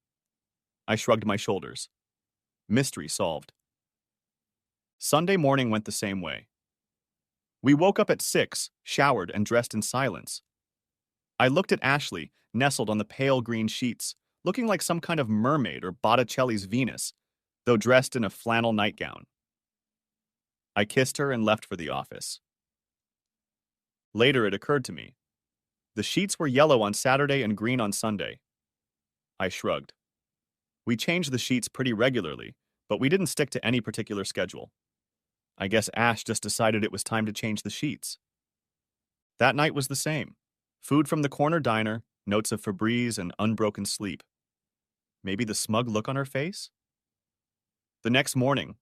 I shrugged my shoulders. Mystery solved. Sunday morning went the same way. We woke up at 6, showered, and dressed in silence. I looked at Ashley, nestled on the pale green sheets, looking like some kind of mermaid or Botticelli's Venus, though dressed in a flannel nightgown. I kissed her and left for the office. Later it occurred to me. The sheets were yellow on Saturday and green on Sunday. I shrugged. We changed the sheets pretty regularly, but we didn't stick to any particular schedule. I guess Ash just decided it was time to change the sheets. That night was the same. Food from the corner diner, notes of Febreze, and unbroken sleep. Maybe the smug look on her face? The next morning,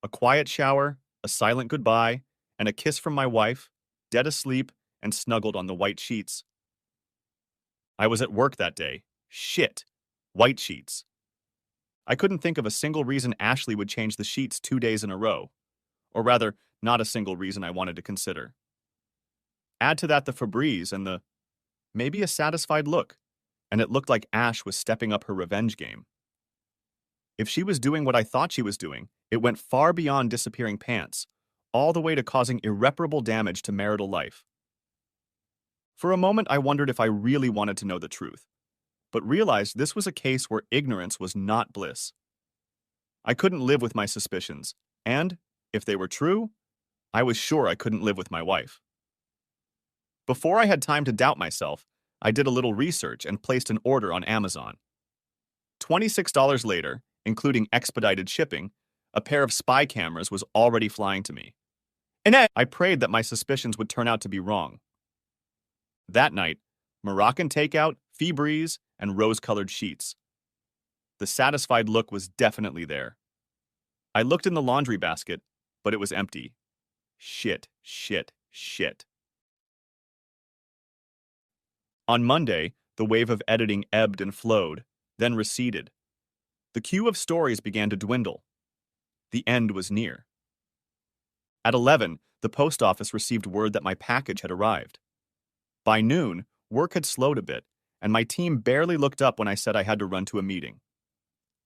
a quiet shower, a silent goodbye, and a kiss from my wife, dead asleep and snuggled on the white sheets. I was at work that day. Shit. White sheets. I couldn't think of a single reason Ashley would change the sheets 2 days in a row. Or rather, not a single reason I wanted to consider. Add to that the Febreze and the maybe a satisfied look, and it looked like Ash was stepping up her revenge game. If she was doing what I thought she was doing, it went far beyond disappearing pants, all the way to causing irreparable damage to marital life. For a moment, I wondered if I really wanted to know the truth, but realized this was a case where ignorance was not bliss. I couldn't live with my suspicions, and, if they were true, I was sure I couldn't live with my wife. Before I had time to doubt myself, I did a little research and placed an order on Amazon. $26 later, including expedited shipping, a pair of spy cameras was already flying to me. And I prayed that my suspicions would turn out to be wrong. That night, Moroccan takeout, Febreze, and rose-colored sheets. The satisfied look was definitely there. I looked in the laundry basket, but it was empty. Shit, shit, shit. On Monday, the wave of editing ebbed and flowed, then receded. The queue of stories began to dwindle. The end was near. At 11, the post office received word that my package had arrived. By noon, work had slowed a bit, and my team barely looked up when I said I had to run to a meeting.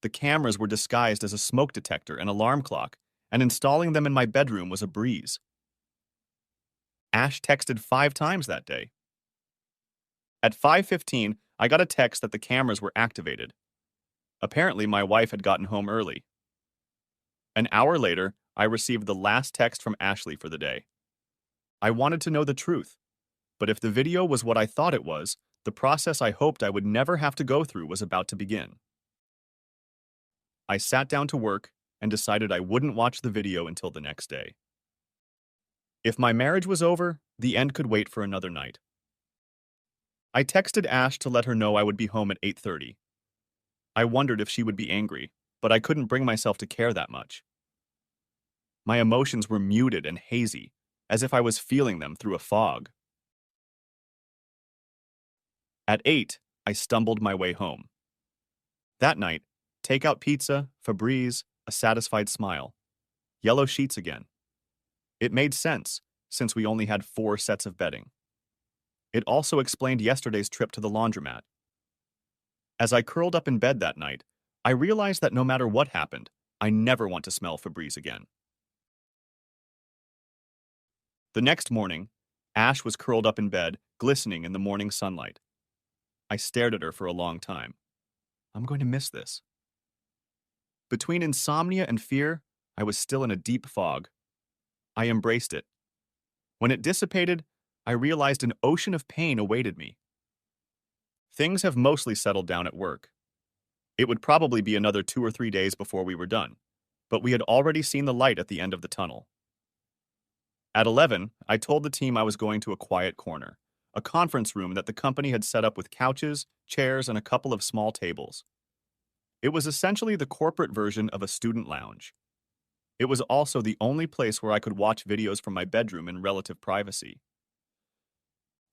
The cameras were disguised as a smoke detector and alarm clock, and installing them in my bedroom was a breeze. Ash texted 5 times that day. At 5:15, I got a text that the cameras were activated. Apparently, my wife had gotten home early. An hour later, I received the last text from Ashley for the day. I wanted to know the truth, but if the video was what I thought it was, the process I hoped I would never have to go through was about to begin. I sat down to work and decided I wouldn't watch the video until the next day. If my marriage was over, the end could wait for another night. I texted Ash to let her know I would be home at 8:30. I wondered if she would be angry, but I couldn't bring myself to care that much. My emotions were muted and hazy, as if I was feeling them through a fog. At 8, I stumbled my way home. That night, takeout pizza, Febreze, a satisfied smile. Yellow sheets again. It made sense, since we only had 4 sets of bedding. It also explained yesterday's trip to the laundromat. As I curled up in bed that night, I realized that no matter what happened, I never want to smell Febreze again. The next morning, Ash was curled up in bed, glistening in the morning sunlight. I stared at her for a long time. I'm going to miss this. Between insomnia and fear, I was still in a deep fog. I embraced it. When it dissipated, I realized an ocean of pain awaited me. Things have mostly settled down at work. It would probably be another 2 or 3 days before we were done, but we had already seen the light at the end of the tunnel. At 11, I told the team I was going to a quiet corner, a conference room that the company had set up with couches, chairs, and a couple of small tables. It was essentially the corporate version of a student lounge. It was also the only place where I could watch videos from my bedroom in relative privacy.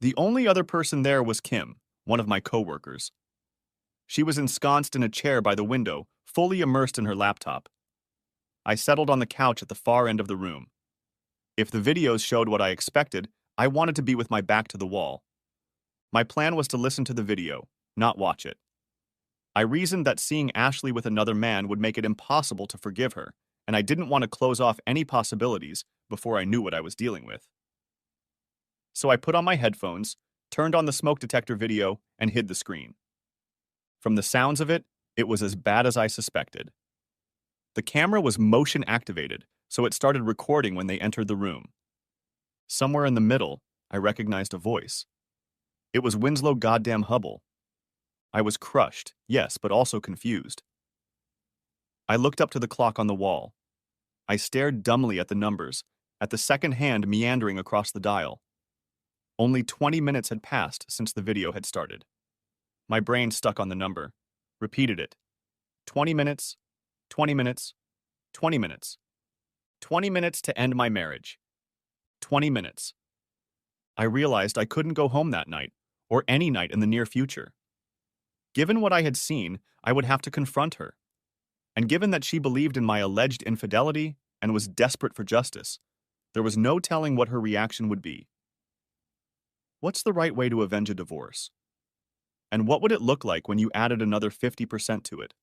The only other person there was Kim, one of my coworkers. She was ensconced in a chair by the window, fully immersed in her laptop. I settled on the couch at the far end of the room. If the videos showed what I expected, I wanted to be with my back to the wall. My plan was to listen to the video, not watch it. I reasoned that seeing Ashley with another man would make it impossible to forgive her, and I didn't want to close off any possibilities before I knew what I was dealing with. So I put on my headphones, turned on the smoke detector video, and hid the screen. From the sounds of it, it was as bad as I suspected. The camera was motion activated, so it started recording when they entered the room. Somewhere in the middle, I recognized a voice. It was Winslow goddamn Hubble. I was crushed, yes, but also confused. I looked up to the clock on the wall. I stared dumbly at the numbers, at the second hand meandering across the dial. Only 20 minutes had passed since the video had started. My brain stuck on the number, repeated it. 20 minutes, 20 minutes, 20 minutes. 20 minutes to end my marriage. 20 minutes. I realized I couldn't go home that night, or any night in the near future. Given what I had seen, I would have to confront her. And given that she believed in my alleged infidelity and was desperate for justice, there was no telling what her reaction would be. What's the right way to avenge a divorce? And what would it look like when you added another 50% to it?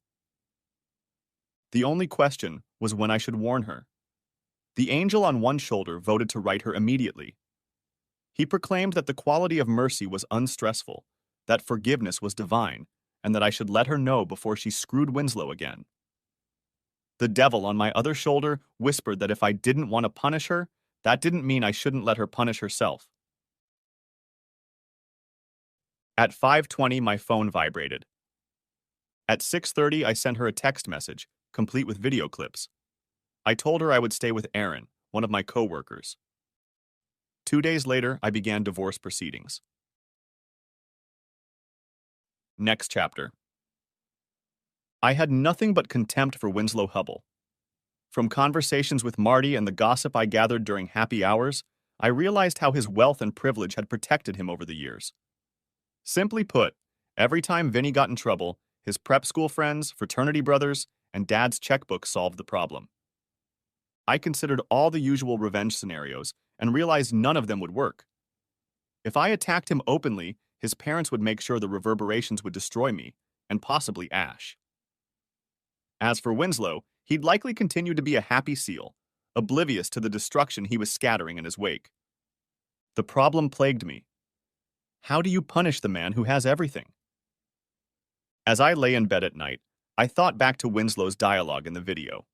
The only question was when I should warn her. The angel on one shoulder voted to right her immediately. He proclaimed that the quality of mercy was unstressful, that forgiveness was divine, and that I should let her know before she screwed Winslow again. The devil on my other shoulder whispered that if I didn't want to punish her, that didn't mean I shouldn't let her punish herself. At 5:20, my phone vibrated. At 6:30, I sent her a text message, complete with video clips. I told her I would stay with Aaron, one of my co-workers. 2 days later, I began divorce proceedings. Next chapter. I had nothing but contempt for Winslow Hubble. From conversations with Marty and the gossip I gathered during happy hours, I realized how his wealth and privilege had protected him over the years. Simply put, every time Vinny got in trouble, his prep school friends, fraternity brothers, and Dad's checkbook solved the problem. I considered all the usual revenge scenarios and realized none of them would work. If I attacked him openly, his parents would make sure the reverberations would destroy me, and possibly Ash. As for Winslow, he'd likely continue to be a happy seal, oblivious to the destruction he was scattering in his wake. The problem plagued me. How do you punish the man who has everything? As I lay in bed at night, I thought back to Winslow's dialogue in the video.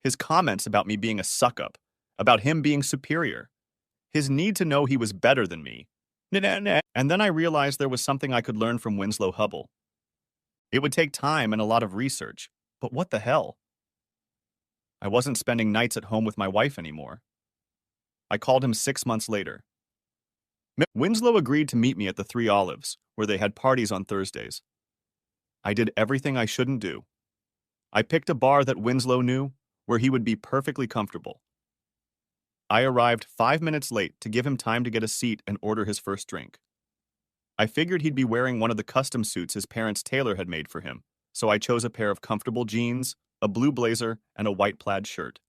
His comments about me being a suck-up, about him being superior, his need to know he was better than me. And then I realized there was something I could learn from Winslow Hubble. It would take time and a lot of research, but what the hell? I wasn't spending nights at home with my wife anymore. I called him 6 months later. Winslow agreed to meet me at the Three Olives, where they had parties on Thursdays. I did everything I shouldn't do. I picked a bar that Winslow knew, where he would be perfectly comfortable. I arrived 5 minutes late to give him time to get a seat and order his first drink. I figured he'd be wearing one of the custom suits his parents' tailor had made for him, so I chose a pair of comfortable jeans, a blue blazer, and a white plaid shirt.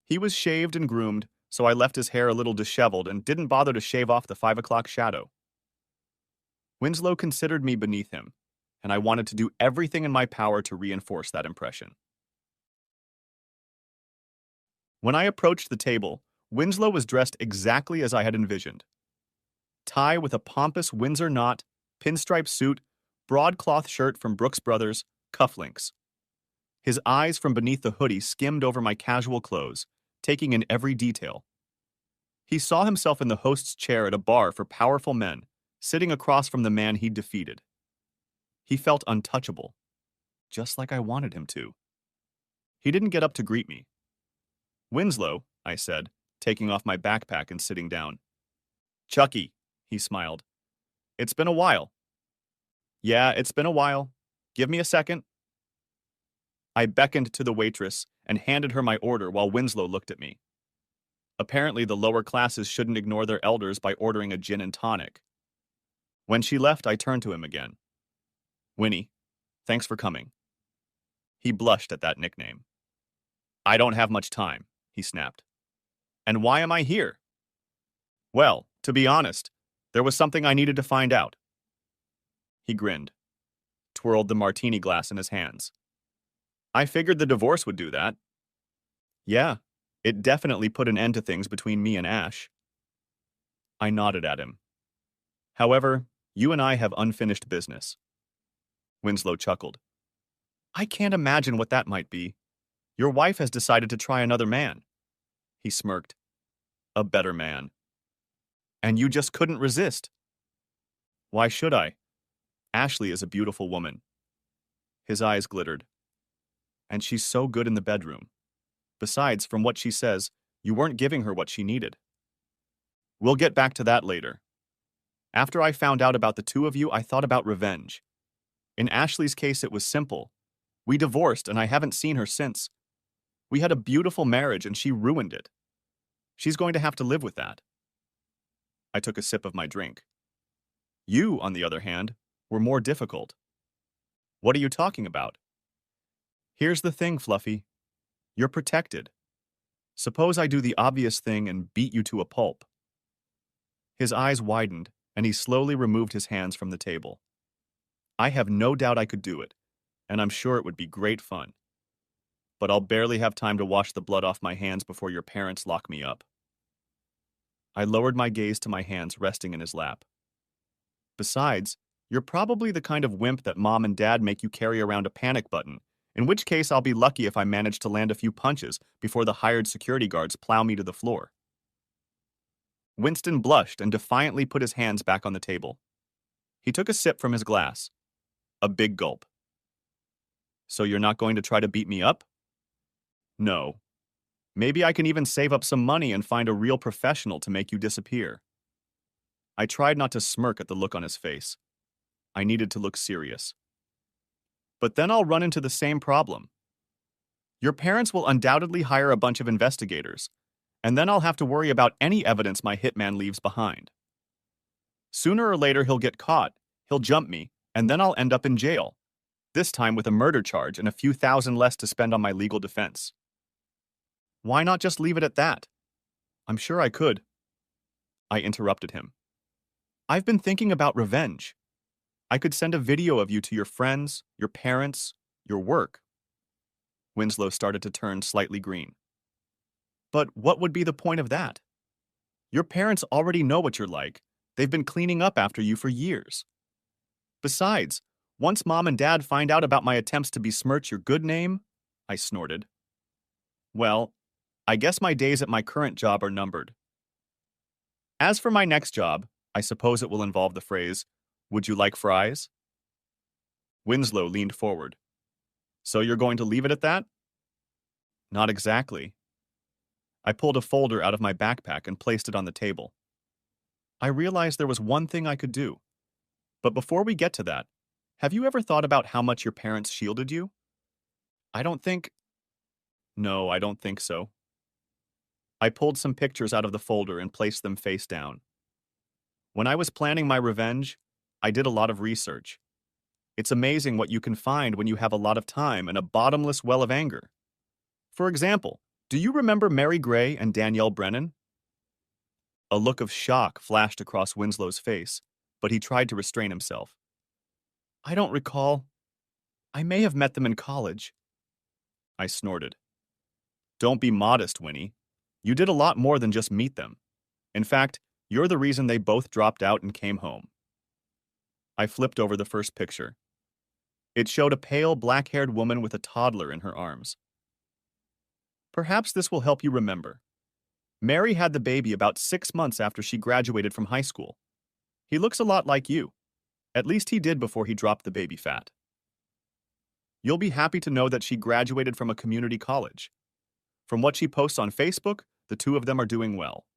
He was shaved and groomed, so I left his hair a little disheveled and didn't bother to shave off the 5 o'clock shadow. Winslow considered me beneath him, and I wanted to do everything in my power to reinforce that impression. When I approached the table, Winslow was dressed exactly as I had envisioned. Tie with a pompous Windsor knot, pinstripe suit, broadcloth shirt from Brooks Brothers, cufflinks. His eyes from beneath the hoodie skimmed over my casual clothes, taking in every detail. He saw himself in the host's chair at a bar for powerful men, sitting across from the man he'd defeated. He felt untouchable, just like I wanted him to. He didn't get up to greet me. "Winslow," I said, taking off my backpack and sitting down. "Chucky," he smiled. "It's been a while." "Yeah, it's been a while. Give me a second." I beckoned to the waitress and handed her my order while Winslow looked at me. Apparently, the lower classes shouldn't ignore their elders by ordering a gin and tonic. When she left, I turned to him again. "Winnie, thanks for coming." He blushed at that nickname. "I don't have much time," he snapped. "And why am I here?" "Well, to be honest, there was something I needed to find out." He grinned, twirled the martini glass in his hands. "I figured the divorce would do that." "Yeah, it definitely put an end to things between me and Ash." I nodded at him. "However, you and I have unfinished business." Winslow chuckled. "I can't imagine what that might be. Your wife has decided to try another man." He smirked. "A better man." "And you just couldn't resist." "Why should I? Ashley is a beautiful woman." His eyes glittered. "And she's so good in the bedroom. Besides, from what she says, you weren't giving her what she needed." We'll get back to that later. After I found out about the two of you, I thought about revenge. In Ashley's case, it was simple. We divorced, and I haven't seen her since. We had a beautiful marriage, and she ruined it. She's going to have to live with that. I took a sip of my drink. You, on the other hand, were more difficult. What are you talking about? Here's the thing, Fluffy. You're protected. Suppose I do the obvious thing and beat you to a pulp. His eyes widened, and he slowly removed his hands from the table. I have no doubt I could do it, and I'm sure it would be great fun. But I'll barely have time to wash the blood off my hands before your parents lock me up. I lowered my gaze to my hands resting in his lap. Besides, you're probably the kind of wimp that mom and dad make you carry around a panic button, in which case I'll be lucky if I manage to land a few punches before the hired security guards plow me to the floor. Winston blushed and defiantly put his hands back on the table. He took a sip from his glass. A big gulp. So you're not going to try to beat me up? No. Maybe I can even save up some money and find a real professional to make you disappear. I tried not to smirk at the look on his face. I needed to look serious. But then I'll run into the same problem. Your parents will undoubtedly hire a bunch of investigators, and then I'll have to worry about any evidence my hitman leaves behind. Sooner or later he'll get caught, he'll jump me, and then I'll end up in jail, this time with a murder charge and a few thousand less to spend on my legal defense. Why not just leave it at that? I'm sure I could. I interrupted him. I've been thinking about revenge. I could send a video of you to your friends, your parents, your work. Winslow started to turn slightly green. But what would be the point of that? Your parents already know what you're like. They've been cleaning up after you for years. Besides, once mom and dad find out about my attempts to besmirch your good name, I snorted. Well, I guess my days at my current job are numbered. As for my next job, I suppose it will involve the phrase, "Would you like fries?" Winslow leaned forward. So you're going to leave it at that? Not exactly. I pulled a folder out of my backpack and placed it on the table. I realized there was one thing I could do. But before we get to that, have you ever thought about how much your parents shielded you? No, I don't think so. I pulled some pictures out of the folder and placed them face down. When I was planning my revenge, I did a lot of research. It's amazing what you can find when you have a lot of time and a bottomless well of anger. For example, do you remember Mary Gray and Danielle Brennan? A look of shock flashed across Winslow's face, but he tried to restrain himself. I don't recall. I may have met them in college. I snorted. Don't be modest, Winnie. You did a lot more than just meet them. In fact, you're the reason they both dropped out and came home. I flipped over the first picture. It showed a pale, black-haired woman with a toddler in her arms. Perhaps this will help you remember. Mary had the baby about 6 months after she graduated from high school. He looks a lot like you. At least he did before he dropped the baby fat. You'll be happy to know that she graduated from a community college. From what she posts on Facebook, the two of them are doing well.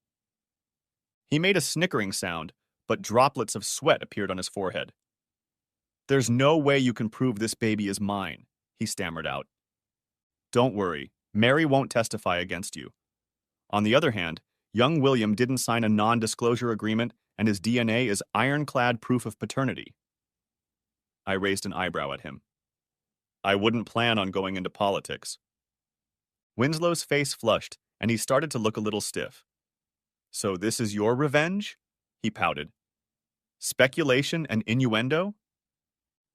He made a snickering sound, but droplets of sweat appeared on his forehead. There's no way you can prove this baby is mine, he stammered out. Don't worry, Mary won't testify against you. On the other hand, young William didn't sign a non-disclosure agreement, and his DNA is ironclad proof of paternity. I raised an eyebrow at him. I wouldn't plan on going into politics. Winslow's face flushed, and he started to look a little stiff. So this is your revenge? He pouted. Speculation and innuendo?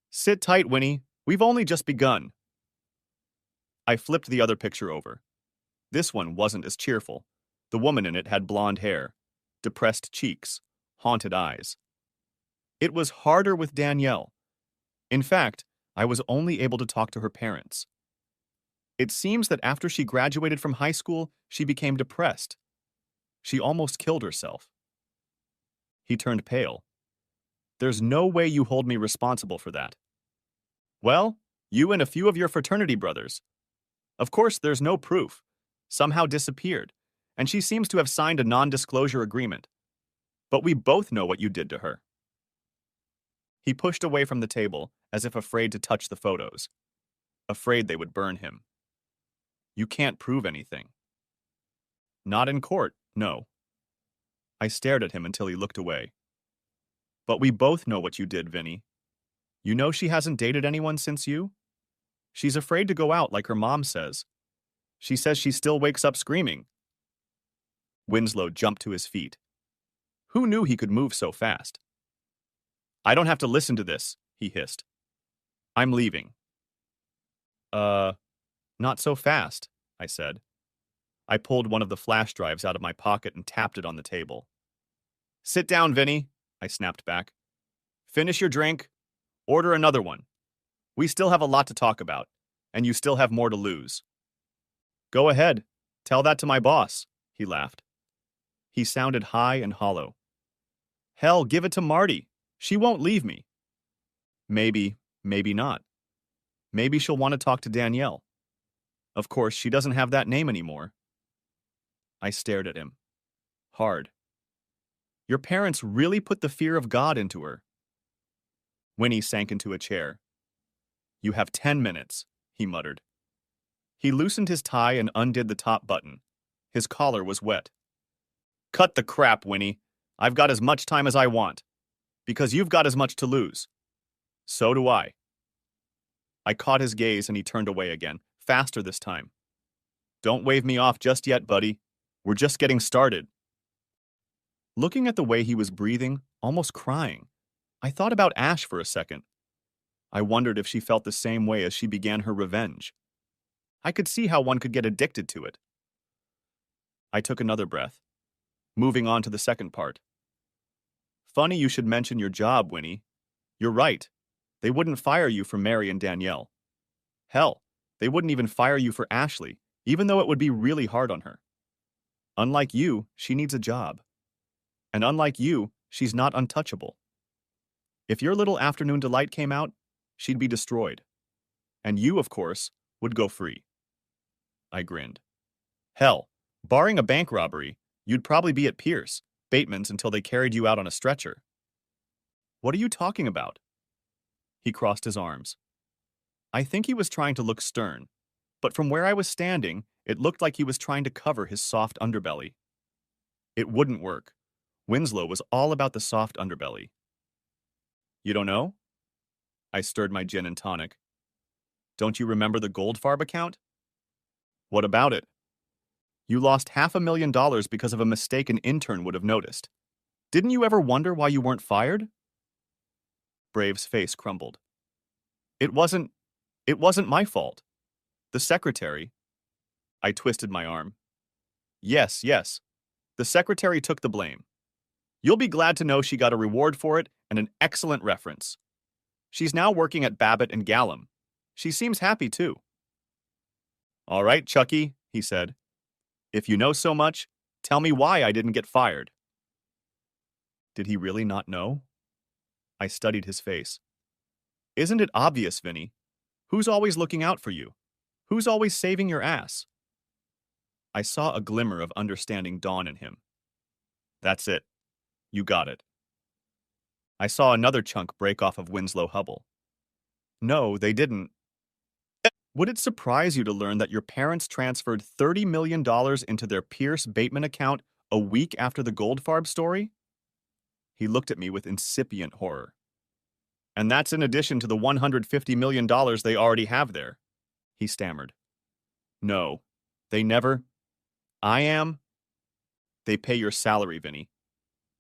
Sit tight, Winnie. We've only just begun. I flipped the other picture over. This one wasn't as cheerful. The woman in it had blonde hair, depressed cheeks, haunted eyes. It was harder with Danielle. In fact, I was only able to talk to her parents. It seems that after she graduated from high school, she became depressed. She almost killed herself. He turned pale. There's no way you hold me responsible for that. Well, you and a few of your fraternity brothers. Of course, there's no proof. Somehow disappeared, and she seems to have signed a non-disclosure agreement. But we both know what you did to her. He pushed away from the table, as if afraid to touch the photos, afraid they would burn him. You can't prove anything. Not in court, no. I stared at him until he looked away. But we both know what you did, Vinny. You know she hasn't dated anyone since you? She's afraid to go out like her mom says. She says she still wakes up screaming. Winslow jumped to his feet. Who knew he could move so fast? I don't have to listen to this, he hissed. I'm leaving. Not so fast, I said. I pulled one of the flash drives out of my pocket and tapped it on the table. Sit down, Vinny, I snapped back. Finish your drink. Order another one. We still have a lot to talk about, and you still have more to lose. Go ahead. Tell that to my boss, he laughed. He sounded high and hollow. Hell, give it to Marty. She won't leave me. Maybe not. Maybe she'll want to talk to Danielle. Of course, she doesn't have that name anymore. I stared at him. Hard. Your parents really put the fear of God into her. Winnie sank into a chair. You have 10 minutes, he muttered. He loosened his tie and undid the top button. His collar was wet. Cut the crap, Winnie. I've got as much time as I want. Because you've got as much to lose. So do I. I caught his gaze and he turned away again, faster this time. Don't wave me off just yet, buddy. We're just getting started. Looking at the way he was breathing, almost crying, I thought about Ash for a second. I wondered if she felt the same way as she began her revenge. I could see how one could get addicted to it. I took another breath, moving on to the second part. Funny you should mention your job, Winnie. You're right. They wouldn't fire you for Mary and Danielle. Hell, they wouldn't even fire you for Ashley, even though it would be really hard on her. Unlike you, she needs a job. And unlike you, she's not untouchable. If your little afternoon delight came out, she'd be destroyed. And you, of course, would go free. I grinned. Hell, barring a bank robbery, you'd probably be at Pierce, Bateman's until they carried you out on a stretcher. What are you talking about? He crossed his arms. I think he was trying to look stern, but from where I was standing, it looked like he was trying to cover his soft underbelly. It wouldn't work. Winslow was all about the soft underbelly. You don't know? I stirred my gin and tonic. Don't you remember the Goldfarb account? What about it? You lost $500,000 because of a mistake an intern would have noticed. Didn't you ever wonder why you weren't fired? Brave's face crumbled. It wasn't my fault. The secretary. I twisted my arm. Yes. The secretary took the blame. You'll be glad to know she got a reward for it and an excellent reference. She's now working at Babbitt and Gallum. She seems happy, too. All right, Chucky, he said. If you know so much, tell me why I didn't get fired. Did he really not know? I studied his face. Isn't it obvious, Vinny? Who's always looking out for you? Who's always saving your ass? I saw a glimmer of understanding dawn in him. That's it. You got it. I saw another chunk break off of Winslow Hubble. No, they didn't. Would it surprise you to learn that your parents transferred $30 million into their Pierce Bateman account a week after the Goldfarb story? He looked at me with incipient horror. And that's in addition to the $150 million they already have there, he stammered. No, they never. I am. They pay your salary, Vinny.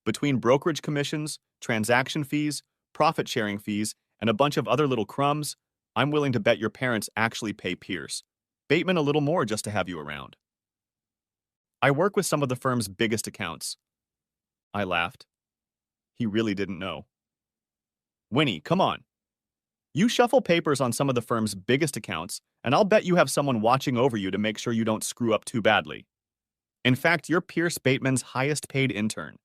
Between brokerage commissions, transaction fees, profit-sharing fees, and a bunch of other little crumbs, I'm willing to bet your parents actually pay Pierce. Bateman a little more just to have you around. I work with some of the firm's biggest accounts. I laughed. He really didn't know. Winnie, come on. You shuffle papers on some of the firm's biggest accounts, and I'll bet you have someone watching over you to make sure you don't screw up too badly. In fact, you're Pierce Bateman's highest-paid intern.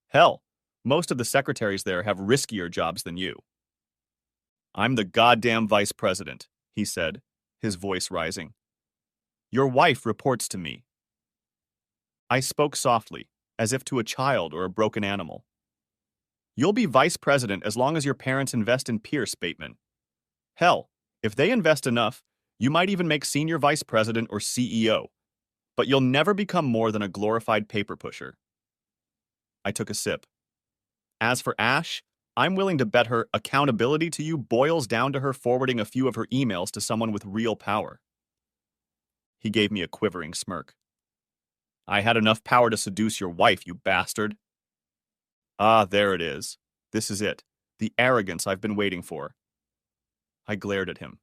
Hell, most of the secretaries there have riskier jobs than you. I'm the goddamn vice president, he said, his voice rising. Your wife reports to me. I spoke softly, as if to a child or a broken animal. You'll be vice president as long as your parents invest in Pierce, Bateman. Hell, if they invest enough, you might even make senior vice president or CEO, but you'll never become more than a glorified paper pusher. I took a sip. As for Ash, I'm willing to bet her accountability to you boils down to her forwarding a few of her emails to someone with real power. He gave me a quivering smirk. I had enough power to seduce your wife, you bastard. Ah, there it is. This is it. The arrogance I've been waiting for. I glared at him.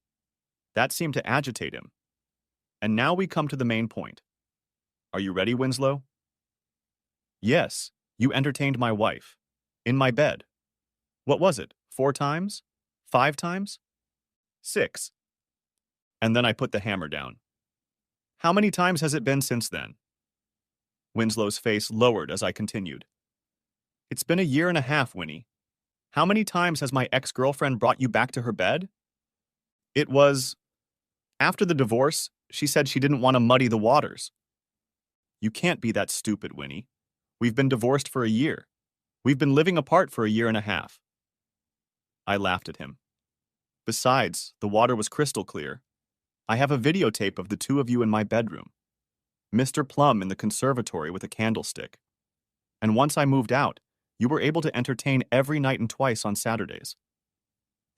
That seemed to agitate him. And now we come to the main point. Are you ready, Winslow? Yes, you entertained my wife. In my bed. What was it? 4 times? 5 times? 6. And then I put the hammer down. How many times has it been since then? Winslow's face lowered as I continued. It's been 1.5 years, Winnie. How many times has my ex-girlfriend brought you back to her bed? It was... After the divorce, she said she didn't want to muddy the waters. You can't be that stupid, Winnie. We've been divorced for 1 year. We've been living apart for 1.5 years. I laughed at him. Besides, the water was crystal clear. I have a videotape of the 2 of you in my bedroom. Mr. Plum in the conservatory with a candlestick. And once I moved out, you were able to entertain every night and twice on Saturdays.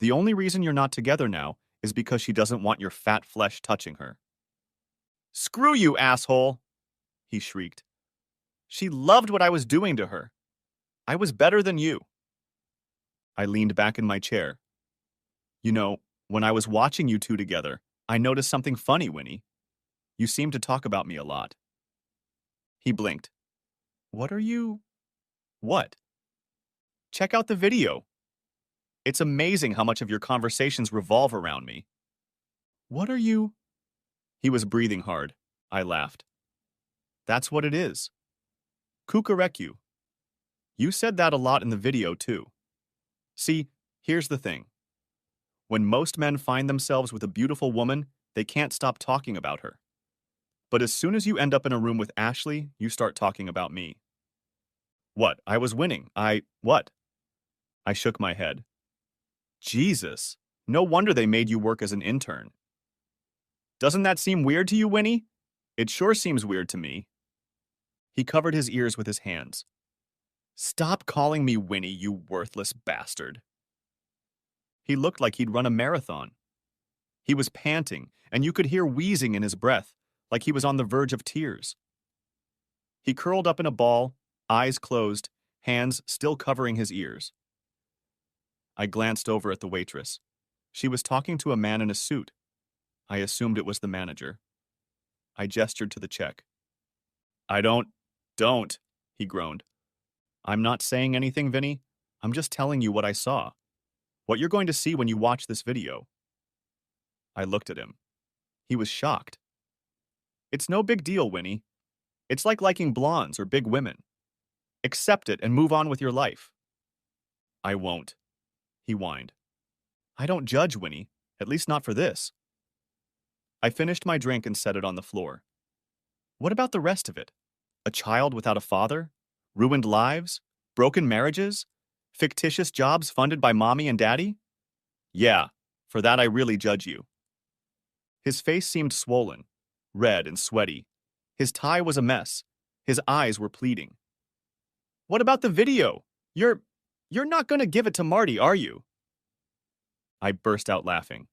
The only reason you're not together now is because she doesn't want your fat flesh touching her. Screw you, asshole! He shrieked. She loved what I was doing to her. I was better than you. I leaned back in my chair. You know, when I was watching you 2 together, I noticed something funny, Winnie. You seemed to talk about me a lot. He blinked. What are you... What? Check out the video. It's amazing how much of your conversations revolve around me. What are you... He was breathing hard. I laughed. That's what it is. Kukureku. You said that a lot in the video, too. See, here's the thing. When most men find themselves with a beautiful woman, they can't stop talking about her. But as soon as you end up in a room with Ashley, you start talking about me. What? I was winning. What? I shook my head. Jesus. No wonder they made you work as an intern. Doesn't that seem weird to you, Winnie? It sure seems weird to me. He covered his ears with his hands. Stop calling me Winnie, you worthless bastard. He looked like he'd run a marathon. He was panting, and you could hear wheezing in his breath, like he was on the verge of tears. He curled up in a ball, eyes closed, hands still covering his ears. I glanced over at the waitress. She was talking to a man in a suit. I assumed it was the manager. I gestured to the check. Don't, he groaned. I'm not saying anything, Vinny. I'm just telling you what I saw. What you're going to see when you watch this video. I looked at him. He was shocked. It's no big deal, Winnie. It's like liking blondes or big women. Accept it and move on with your life. I won't, he whined. I don't judge, Winnie, at least not for this. I finished my drink and set it on the floor. What about the rest of it? A child without a father? Ruined lives? Broken marriages? Fictitious jobs funded by mommy and daddy? Yeah, for that I really judge you. His face seemed swollen, red and sweaty. His tie was a mess. His eyes were pleading. What about the video? You're not going to give it to Marty, are you? I burst out laughing.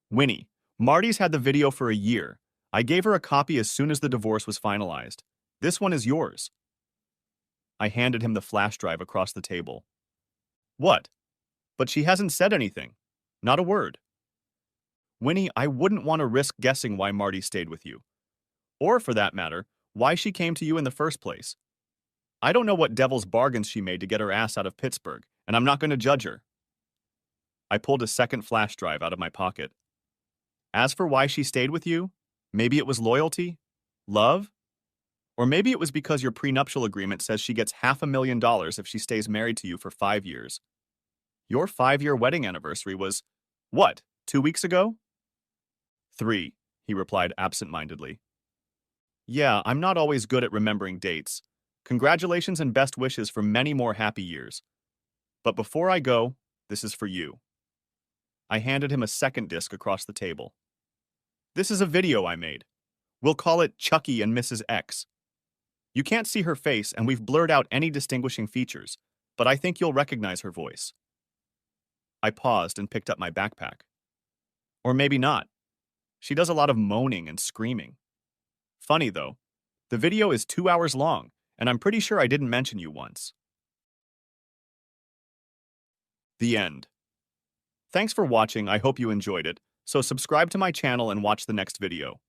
Winnie, Marty's had the video for 1 year. I gave her a copy as soon as the divorce was finalized. This one is yours. I handed him the flash drive across the table. What? But she hasn't said anything. Not a word. Winnie, I wouldn't want to risk guessing why Marty stayed with you. Or, for that matter, why she came to you in the first place. I don't know what devil's bargains she made to get her ass out of Pittsburgh, and I'm not going to judge her. I pulled a second flash drive out of my pocket. As for why she stayed with you, maybe it was loyalty? Love? Or maybe it was because your prenuptial agreement says she gets $500,000 if she stays married to you for 5 years. Your 5-year wedding anniversary was, what, 2 weeks ago? 3, he replied absent-mindedly. Yeah, I'm not always good at remembering dates. Congratulations and best wishes for many more happy years. But before I go, this is for you. I handed him a second disc across the table. This is a video I made. We'll call it Chucky and Mrs. X. You can't see her face, and we've blurred out any distinguishing features, but I think you'll recognize her voice. I paused and picked up my backpack. Or maybe not. She does a lot of moaning and screaming. Funny, though. The video is 2 hours long, and I'm pretty sure I didn't mention you once. The end. Thanks for watching, I hope you enjoyed it, so subscribe to my channel and watch the next video.